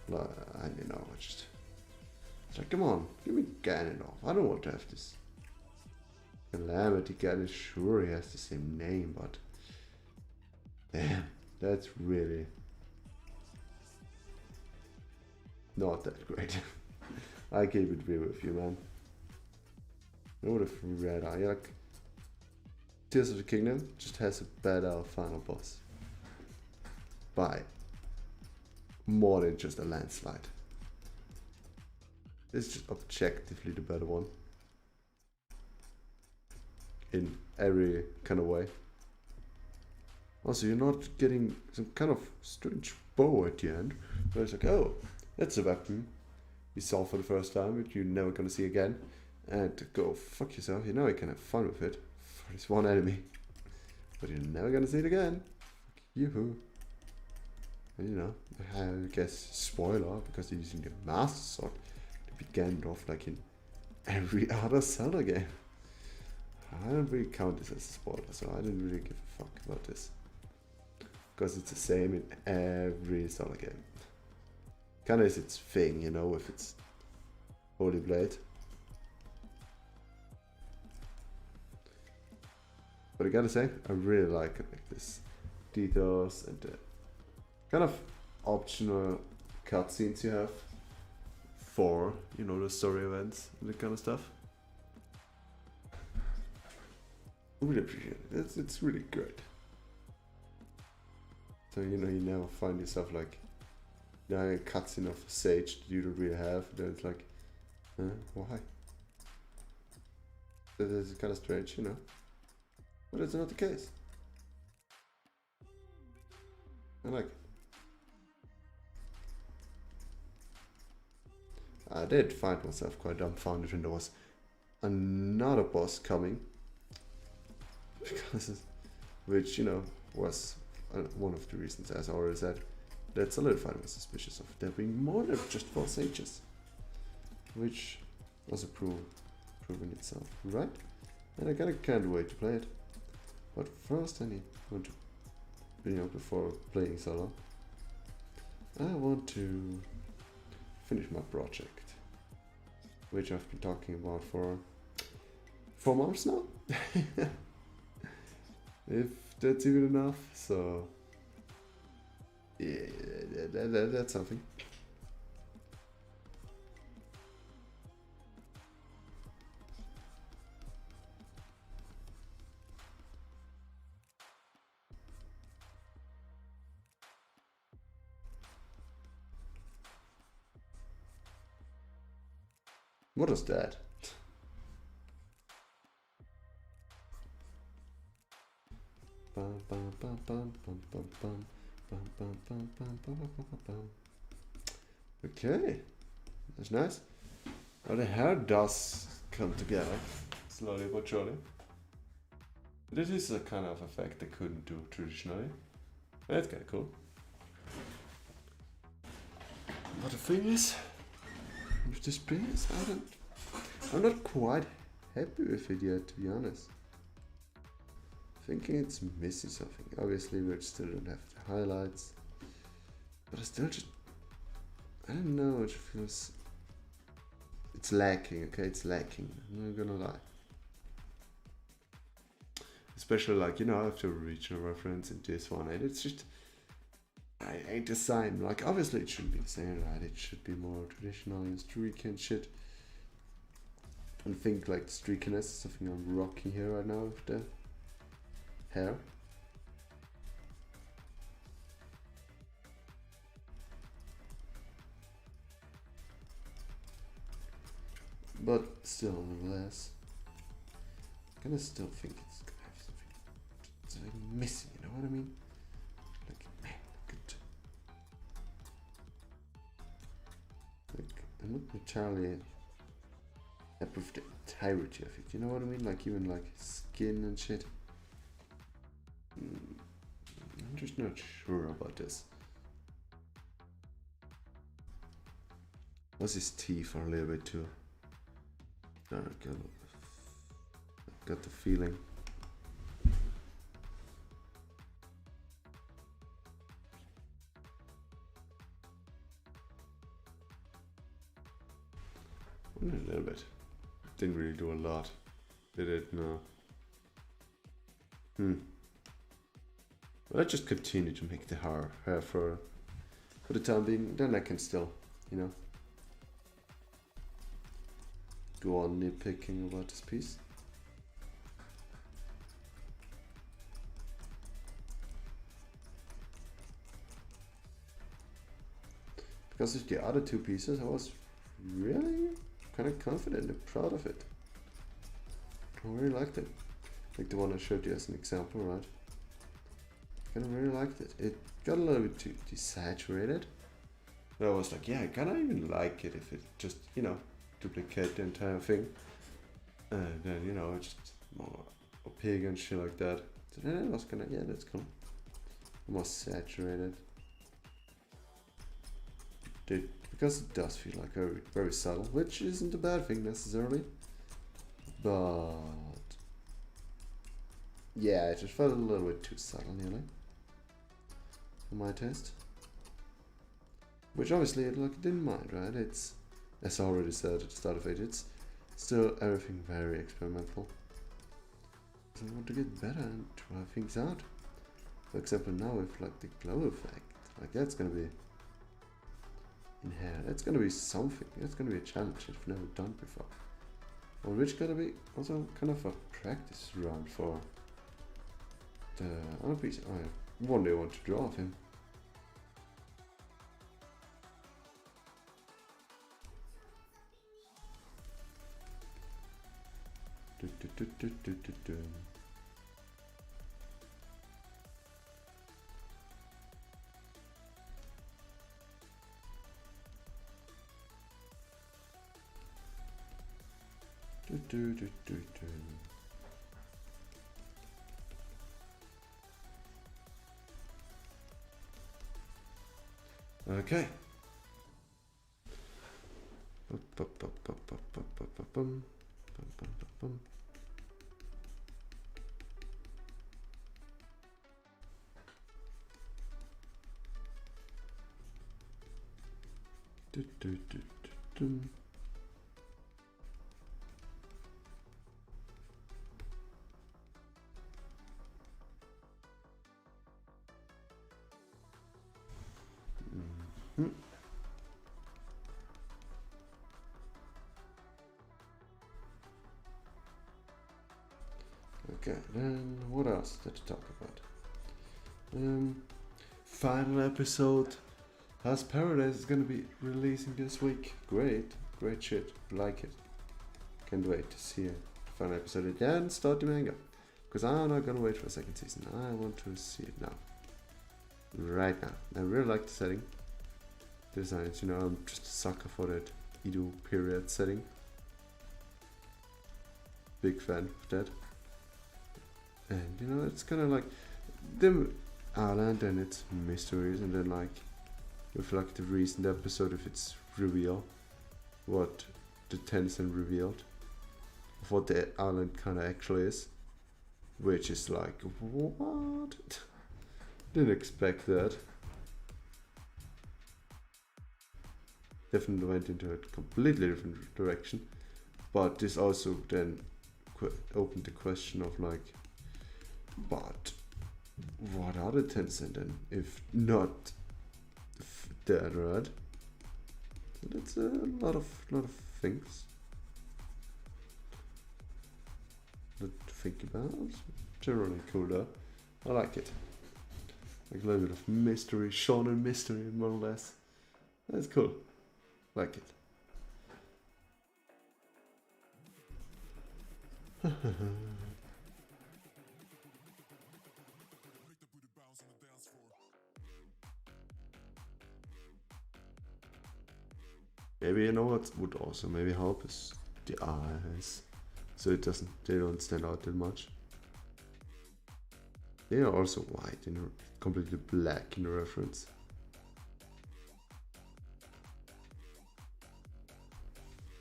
Like, I don't know, it's like, come on, give me Ganondorf. I don't want to have this Calamity Ganon. Sure, he has the same name, but damn, that's really not that great. I keep it real with you, man. I would have red eye. Like, Tears of the Kingdom just has a better final boss by more than just a landslide. It's just objectively the better one in every kind of way. Also, you're not getting some kind of strange bow at the end where it's like, oh, that's a weapon you saw for the first time but you're never gonna see again, and go fuck yourself. You know you can have fun with it for this one enemy, but you're never gonna see it again. Fuck you. And you know, I guess spoiler, because you're using the Master Sword to be Gandalf like in every other Zelda game. I don't really count this as a spoiler, so I didn't really give a fuck about this, because it's the same in every Zelda game. Kinda is its thing, you know, with its Holy Blade. But I gotta say, I really like this details and the kind of optional cutscenes you have for, you know, the story events and that kind of stuff. I really appreciate it. It's really great. So, you know, you never find yourself like, a cutscene of Sage that you don't really have. Then it's like, why? That is kind of strange, you know. But it's not the case. I like it. I did find myself quite dumbfounded when there was another boss coming. Because, which, you know, was one of the reasons, as I already said, that solidified my suspicious of there being more than just 4 sages. Which was a proven itself, right? And I can't wait to play it. But first I want to, you know, before playing solo, I want to finish my project, which I've been talking about for 4 months now. If that's even enough, so yeah, that's something. What is that? Okay, that's nice. Now the hair does come together slowly but surely. This is a kind of effect I couldn't do traditionally. That's kind of cool. But the thing is, with this piece, I'm not quite happy with it yet, to be honest. Thinking it's missing something. Obviously, we still don't have the highlights, but I still just, I don't know, it feels, it's lacking, okay, it's lacking, I'm not gonna lie. Especially like, you know, after regional reference in this one, and it's just, I hate the sign. Like, obviously it shouldn't be the same, right? It should be more traditional and streaky and shit. And think like the streakiness is something I'm rocking here right now with the hair. But still, nonetheless, I kinda still think it's gonna have something missing, you know what I mean? Like, man, look at, like, I'm not entirely happy with the entirety of it, you know what I mean? Like, even like skin and shit. I'm just not sure about this. Was his teeth are a little bit too dark? I got the feeling. A little bit. Didn't really do a lot. Did it? No. Well, I just continue to make the hair for the time being. Then I can still, you know, go on nitpicking about this piece. Because of the other two pieces, I was really kind of confident and proud of it. I really liked it. Like the one I showed you as an example, right? I kind of really liked it. It got a little bit too desaturated. But I was like, yeah, I kind of even like it if it just, you know, duplicate the entire thing. And then, you know, just more opaque and shit like that. So then I was kind of, yeah, that's cool. More saturated. Because it does feel like very, very subtle, which isn't a bad thing necessarily. But yeah, it just felt a little bit too subtle nearly for my taste. Which obviously like didn't mind, right? It's, as I already said at the start of it, it's still everything very experimental. So I want to get better and try things out. For example, now with like the glow effect, like that's gonna be in hair. That's gonna be something. That's gonna be a challenge that I've never done before. Or which gonna be also kind of a practice run for the other piece. I one day want to draw of him. Okay. Okay, then what else did to talk about? Final episode. House Paradise is gonna be releasing this week. Great shit. Like it. Can't wait to see it. Final episode again. Start the manga. Because I'm not gonna wait for a second season. I want to see it now. Right now. I really like the setting. Designs, you know, I'm just a sucker for that Edo period setting. Big fan of that. And you know, it's kind of like the island and its mysteries, and then like with like the recent episode of its reveal, what the Tennyson revealed of what the island kind of actually is, which is like, what? Didn't expect that. Definitely went into a completely different direction, but this also then opened the question of like, but what are the Tencent then, if not dead, right? So that's a lot of things to think about. Generally cool though. I like it. Like a little bit of mystery, shonen mystery, more or less. That's cool. Like it. Maybe you know what would also maybe help is the eyes, so they don't stand out that much. They are also white, you know, completely black in the reference.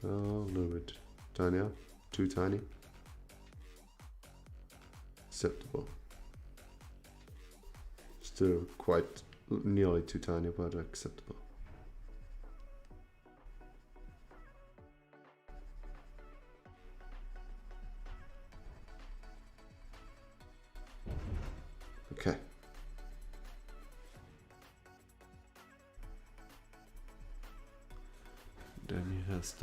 Oh, a little bit tinier, too tiny. Acceptable. Still quite nearly too tiny, but acceptable. Okay. Then he has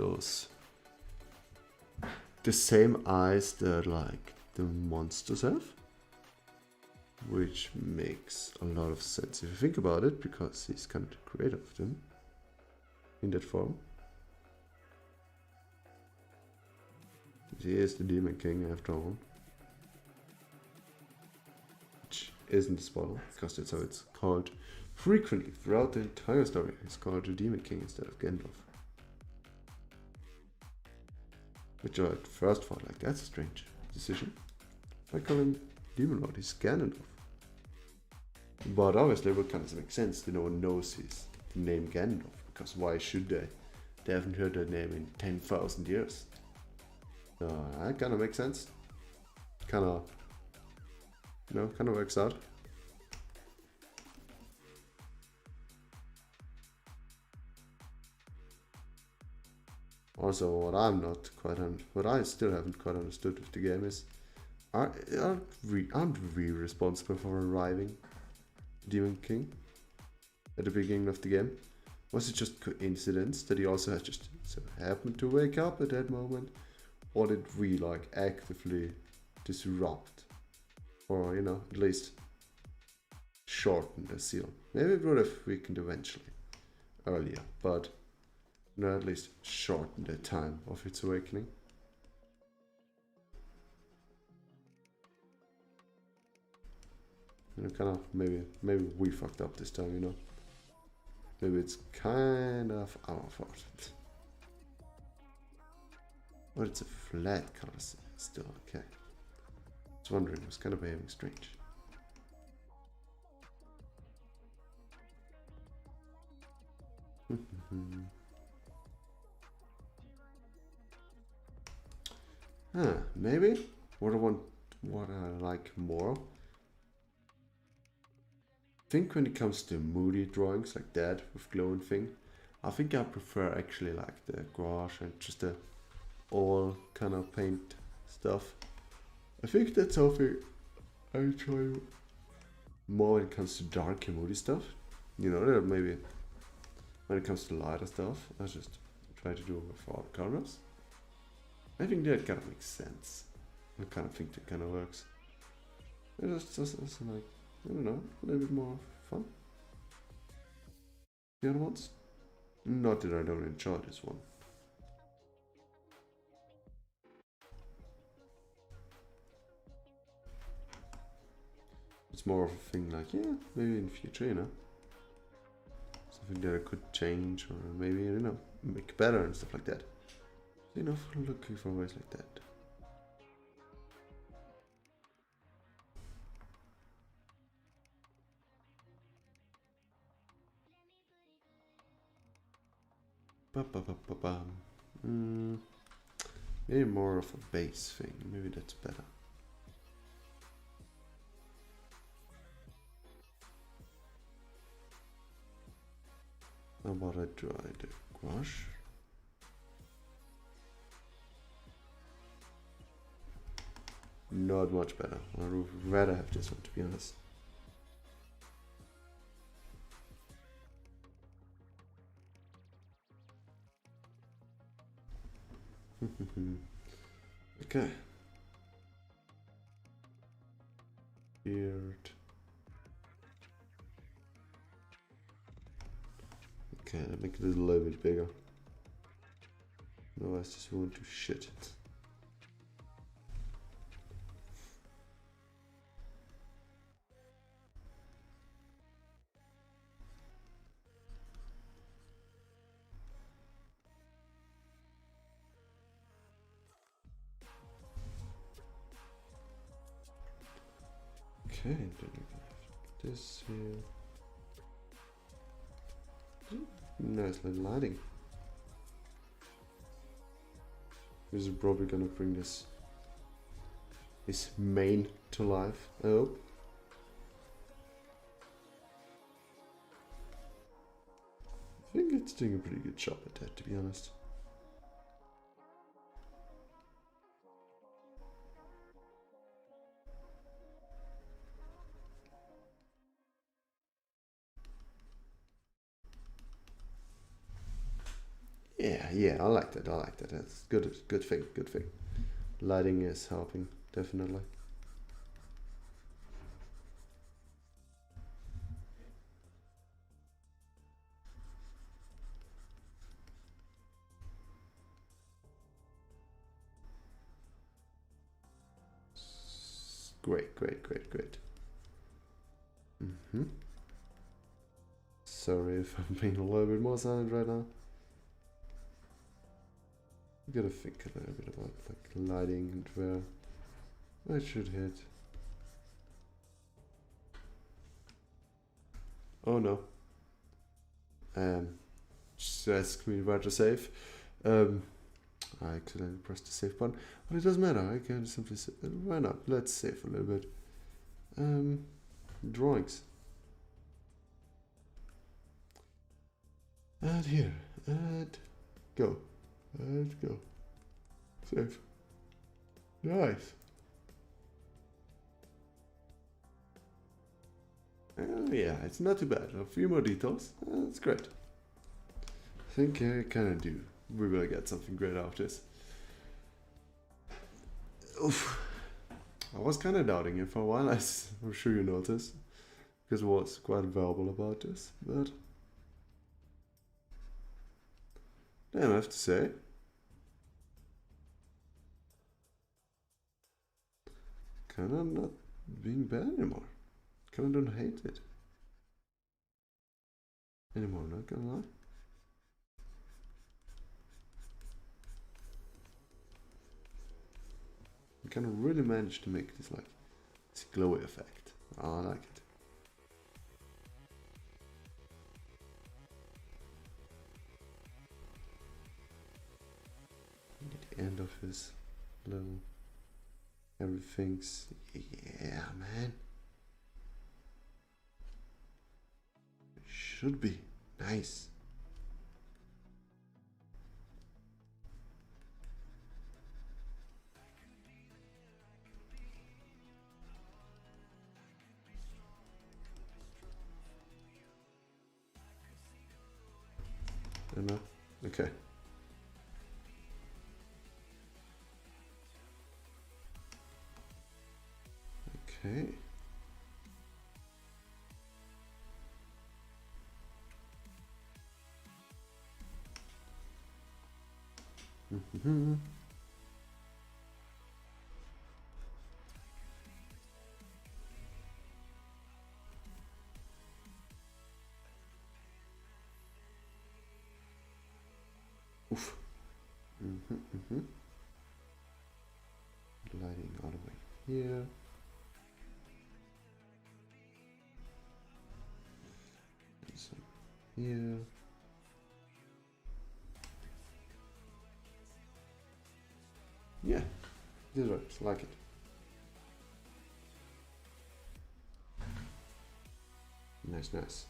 the same eyes that like the monsters have, which makes a lot of sense if you think about it, because he's kind of the creator of them in that form. He is the Demon King after all. Which isn't a spoiler, because that's how it's called frequently throughout the entire story. It's called the Demon King instead of Gandalf. Which I at first thought like, that's a strange decision. I call him Demon Lord, he's Gandalf. But obviously it would kind of make sense, no one knows his name Gandalf, because why should they? They haven't heard that name in 10,000 years. That kind of makes sense. Kind of works out. Also, what I still haven't quite understood with the game is, aren't we responsible for arriving Demon King at the beginning of the game? Was it just coincidence that he also had just so happened to wake up at that moment, or did we like actively disrupt, or you know, at least shorten the seal? Maybe it would have weakened eventually, earlier, but no, at least shorten the time of its awakening. You know, kind of maybe we fucked up this time, you know. Maybe it's kind of our fault. But it's a flat color still, okay. I was wondering, it was kind of behaving strange. Maybe what I like more. I think when it comes to moody drawings like that with glowing thing, I think I prefer actually like the gouache and just the all kind of paint stuff. I think that's something I enjoy more when it comes to dark and moody stuff. You know, that maybe when it comes to lighter stuff, I just try to do it with all colors. I think that kind of makes sense. I kind of think that kind of works. It's just like, I don't know, a little bit more fun. The other ones? Not that I don't enjoy this one. It's more of a thing like, yeah, maybe in the future, you know. Something that I could change or maybe, you know, make better and stuff like that. You know, looking for ways like that. Maybe more of a base thing. Maybe that's better. How about I try the gouache? Not much better. I would rather have this one, to be honest. Okay. Beard. Okay, I'll make it a little bit bigger. Otherwise this won't do shit. Okay, then we have this here. Nice little lighting. This is probably gonna bring this mane to life, I hope. I think it's doing a pretty good job at that, to be honest. Yeah, I like that. That's good thing. Lighting is helping, definitely. Great. Sorry if I'm being a little bit more silent right now. You gotta think a little bit about like lighting and where I should hit. Oh no. Just ask me where to save. I accidentally pressed the save button, but it doesn't matter. I can simply say, why not? Let's save a little bit. Drawings. Add here. Add. Go. Let's go. Save. Nice. Yeah, it's not too bad. A few more details. That's great. I think I kind of do. We're gonna get something great out of this. Oof. I was kind of doubting it for a while. I'm sure you noticed, because I was quite verbal about this, but damn, I have to say, kind of not being bad anymore. Kind of don't hate it anymore. Not gonna lie. I kind of really managed to make this like this glowy effect. I like it. At the end of his little everything's, yeah, man. It should be nice. don't know. Okay. Okay. Mm-hmm. Oof. Mm-hmm, mm-hmm. Lighting all the way here. And some here. Yeah, this works. Like it. Nice, nice.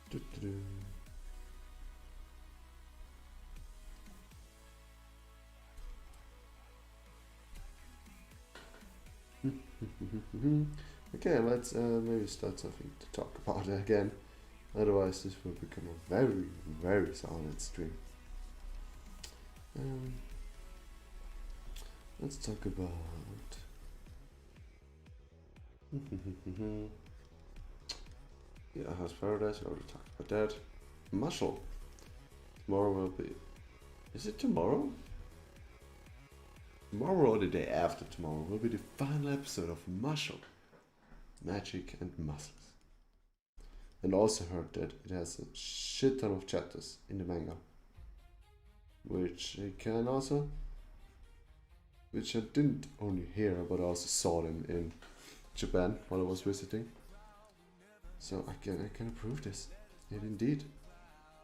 Doo-doo-doo. Okay, let's maybe start something to talk about again. Otherwise, this will become a very, very solid stream. Let's talk about. Yeah, House Paradise. I already talked about that. Muscle. Tomorrow will be. Is it tomorrow? Tomorrow or the day after tomorrow will be the final episode of Muscle, Magic and Muscles. And also heard that it has a shit ton of chapters in the manga, which I didn't only hear, but I also saw them in Japan while I was visiting. So I can approve this. And indeed,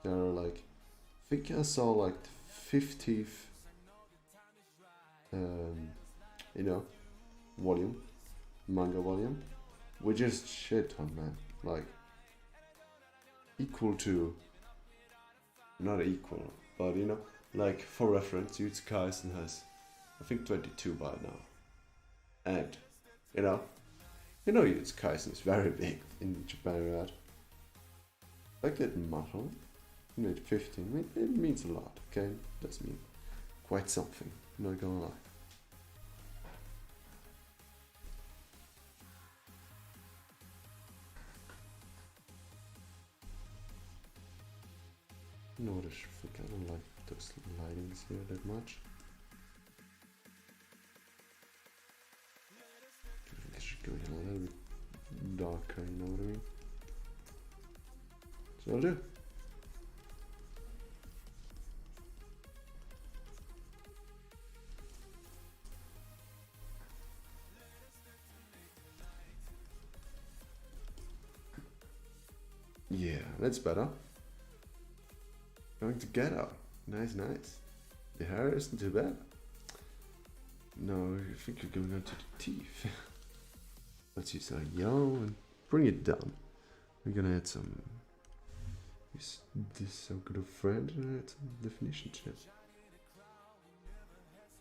there are like, I think I saw like the 50th, manga volume, which is shit ton, man. Like, equal to, not equal, but like for reference, Jujutsu Kaisen has, I think 22 by now. And, Jujutsu Kaisen is very big in Japan, right? Like that muscle, made 15, it means a lot, okay? It does mean quite something, I'm not gonna lie. Notice, I think I don't like those lightings here that much. I think I should go a little bit darker, you know what I mean? So I'll do. Yeah, that's better. Going together. Nice, nice. The hair isn't too bad. No, I think you're going on to the teeth. Let's use a yellow and bring it down. We're gonna add some. Is this so good a friend? And add some definition chip.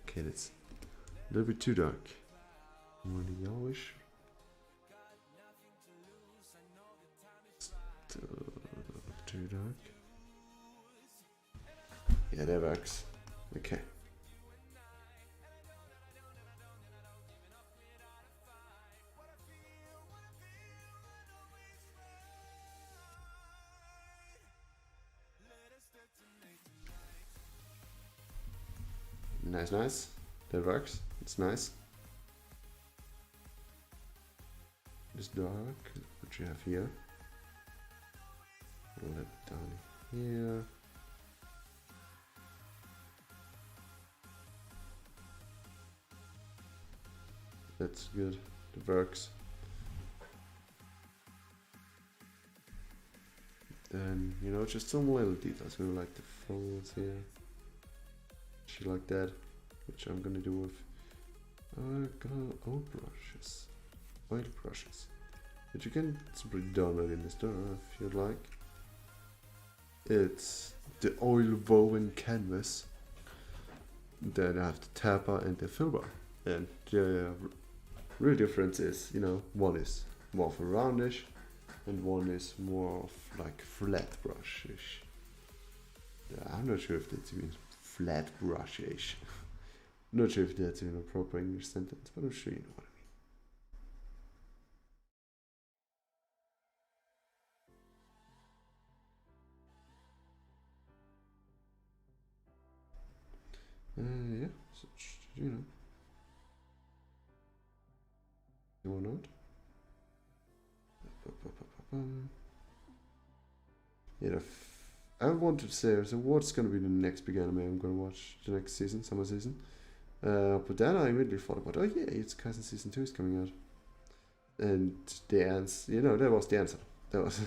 Okay, that's a little bit too dark. More the yellowish. Still too dark. Yeah, that works. Okay. Nice, nice. That works. It's nice. This dark, what you have here. Roll it down here. That's good. It works. Then, just some little details. Maybe like the folds here. Shit like that. Which I'm gonna do with old brushes. Oil brushes. But you can simply download in the store if you'd like. It's the oil woven canvas. Then I have the tapper and the filbert. And the real difference is, one is more for roundish, and one is more of like flat brushish. Yeah, I'm not sure if that's even flat brushish. Not sure if that's even a proper English sentence, but I'm sure you know what I mean. Yeah, so, you know. Why not? Yeah, I wanted to say, so what's gonna be the next big anime I'm gonna watch the next season, summer season? But then I immediately thought about, oh yeah, it's Kaisen season 2 is coming out. And the answer, that was the answer. There was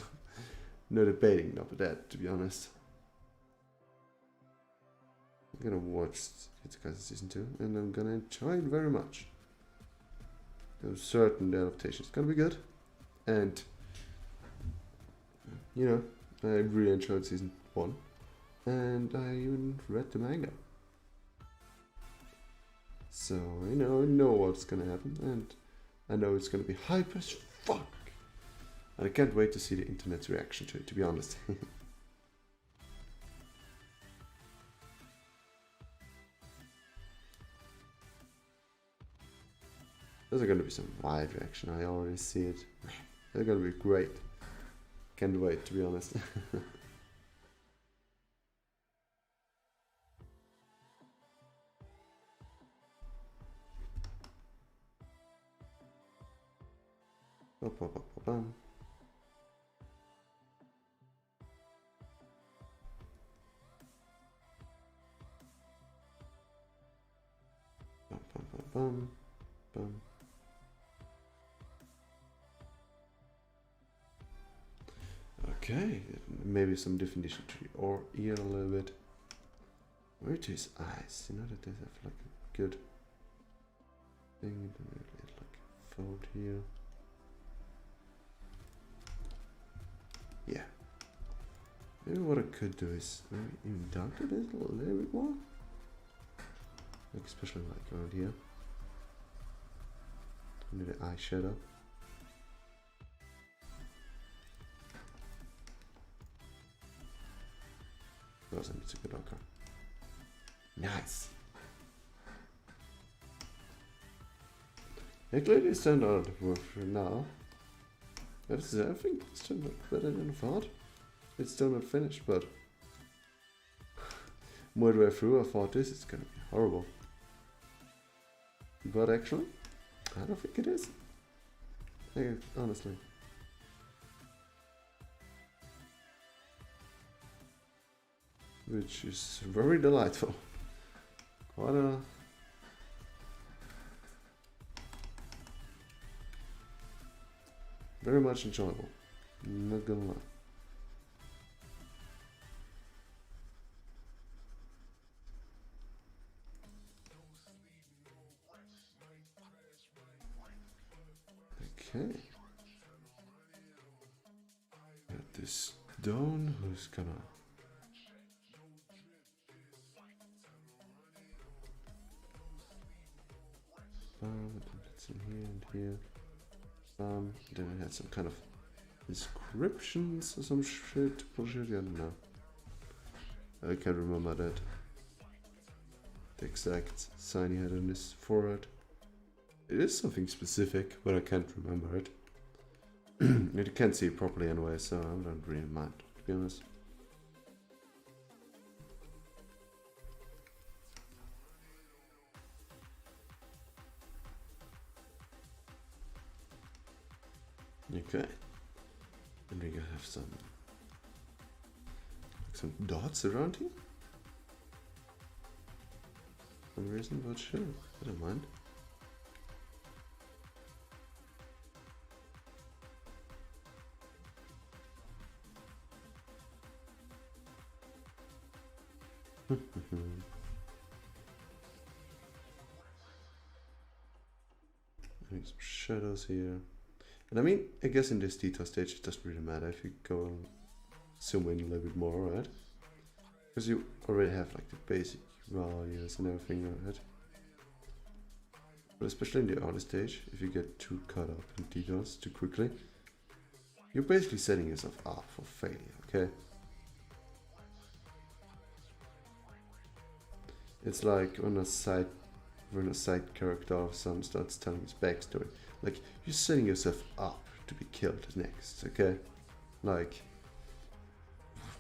no debating about that, to be honest. I'm gonna watch it's Kaisen season 2 and I'm gonna enjoy it very much. I'm certain the adaptation is gonna be good. And, I really enjoyed season 1. And I even read the manga. So, I know what's gonna happen, and I know it's gonna be hype as fuck. And I can't wait to see the internet's reaction to it, to be honest. There's gonna be some wild reaction, I already see it. They're gonna be great. Can't wait, to be honest. Bum. Okay, maybe some definition to or ear a little bit. Where to his eyes? That they have like a good thing, like fold here. Yeah. Maybe what I could do is maybe even darken it a little bit more. Like especially like around here. Under the eyeshadow. Awesome, it's a good darker. Nice. Actually, it's turned out for now. I think it's turned out better than I thought. It's still not finished, but more the way through, I thought this is gonna be horrible. But actually, I don't think it is. Honestly. Which is very delightful. Quite a... very much enjoyable. Not gonna lie. Okay. Got this Dawn who's gonna... it's in here and here. Then I had some kind of inscriptions or some shit. Bullshit, I don't know. I can't remember that. The exact sign he had on his forehead. It is something specific, but I can't remember it. You can't see it properly anyway, so I don't really mind, to be honest. Okay. And we have some dots around here. For some reason, but sure, I don't mind. Some shadows here. And I mean, I guess in this detail stage it doesn't really matter if you go and zoom in a little bit more, right? Because you already have like the basic values and everything, right? But especially in the early stage, if you get too caught up in details too quickly, you're basically setting yourself up for failure, okay? It's like when a side character of some starts telling his backstory. Like, you're setting yourself up to be killed next, okay? Like,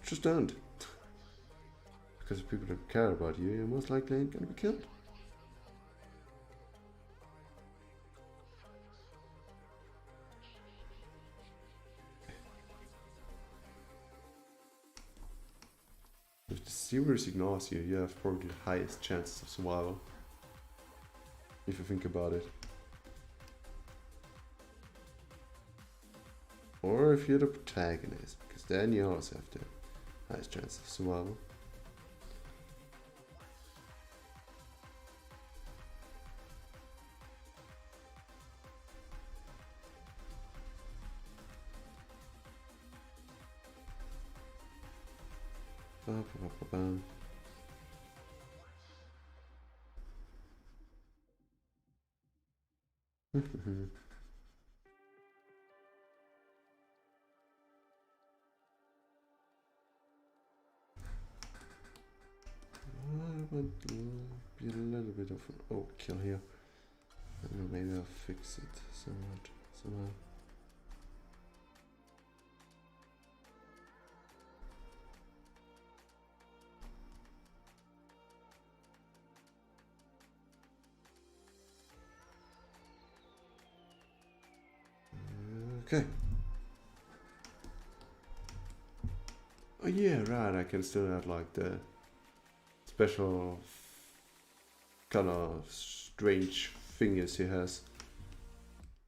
just don't. Because if people don't care about you, you're most likely ain't gonna be killed. If the series ignores you, you have probably the highest chances of survival. If you think about it. Or if you're the protagonist, because then you also have the highest chance of survival. Ba-ba-ba-ba-bam. Be a little bit of an overkill here. I don't know, maybe I'll fix it somewhat, somehow. Okay. Oh yeah, right, I can still add like the special kind of strange fingers he has.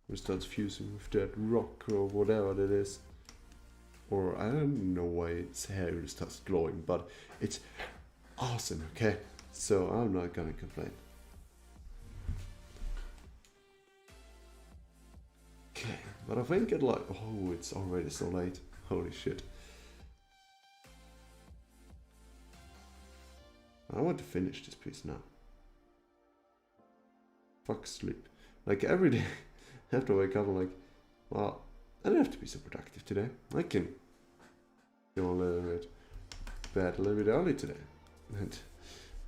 He starts fusing with that rock or whatever that is. Or I don't know why its hair really starts glowing, but it's awesome, okay? So I'm not gonna complain. Okay, but I think it like, oh, it's already so late. Holy shit. I want to finish this piece now. Fuck sleep. Like every day I have to wake up and like, well, I don't have to be so productive today. I can go a little bit bed a little bit early today.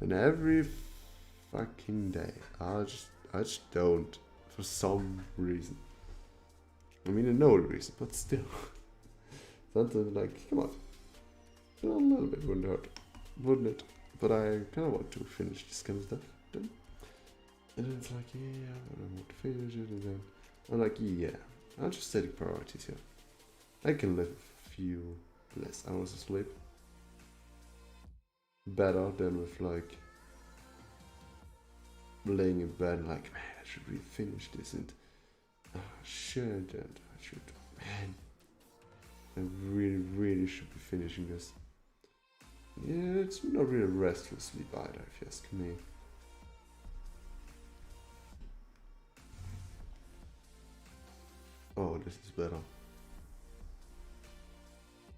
And every fucking day I just don't, for some reason. I mean, I know the reason, but still. Something like, come on. A little bit wouldn't hurt, wouldn't it? But I kind of want to finish this kind of stuff. Then. And then it's like, yeah, I don't want to finish it. And then I'm like, yeah, I'll just set priorities here. I can live a few less hours of sleep. Better than with like laying in bed and like, man, I should really finish this and I should, man, I really should be finishing this. Yeah, it's not really restful sleep either, if you ask me. Oh, this is better.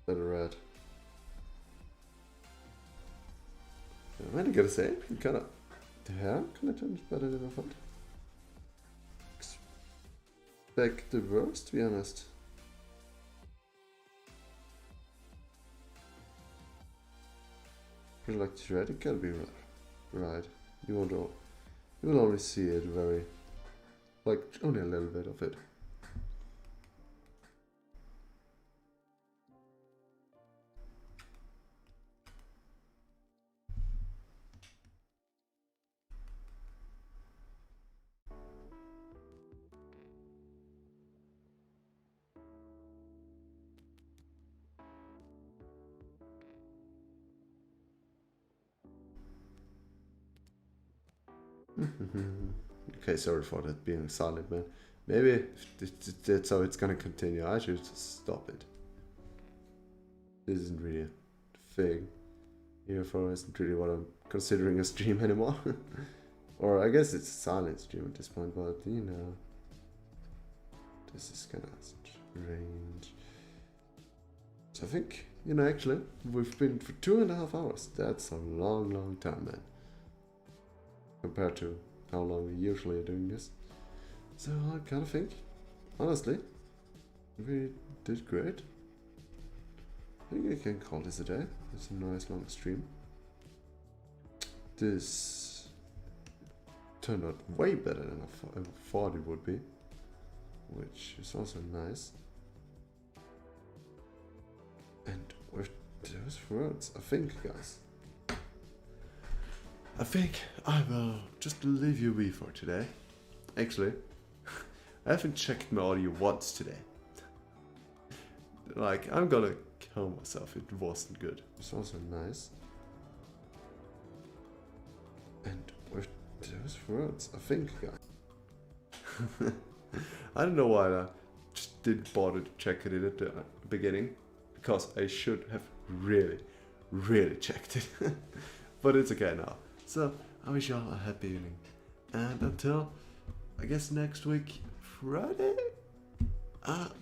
Better red. I really gotta say, kinda, the hair kinda turns better than I thought. Expect the worst, to be honest. Pretty like the red, it gotta be right. You will only see it very, like only a little bit of it. Okay, sorry for that being silent, man. Maybe that's how it's gonna continue. I should just stop it. This isn't really a thing. Therefore, isn't really what I'm considering a stream anymore. Or I guess it's a silent stream at this point, but you know, this is kind of strange. So I think, you know, actually, we've been for 2.5 hours. That's a long time, man. Compared to how long we usually are doing this. So I kind of think, honestly, we did great. I think I can call this a day. It's a nice long stream. This turned out way better than I thought it would be, which is also nice. And with those words, I think, guys, I think I will just leave you be for today. Actually, I haven't checked my audio once today. Like, I'm gonna kill myself, it wasn't good. It's also nice. And with those words, I think, guys. I don't know why I just didn't bother to check it at the beginning, because I should have really checked it. But it's okay now. So, I wish y'all a happy evening. And until, I guess next week, Friday?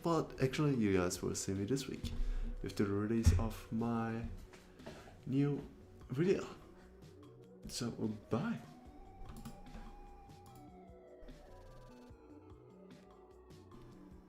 But actually, you guys will see me this week with the release of my new video. So, bye.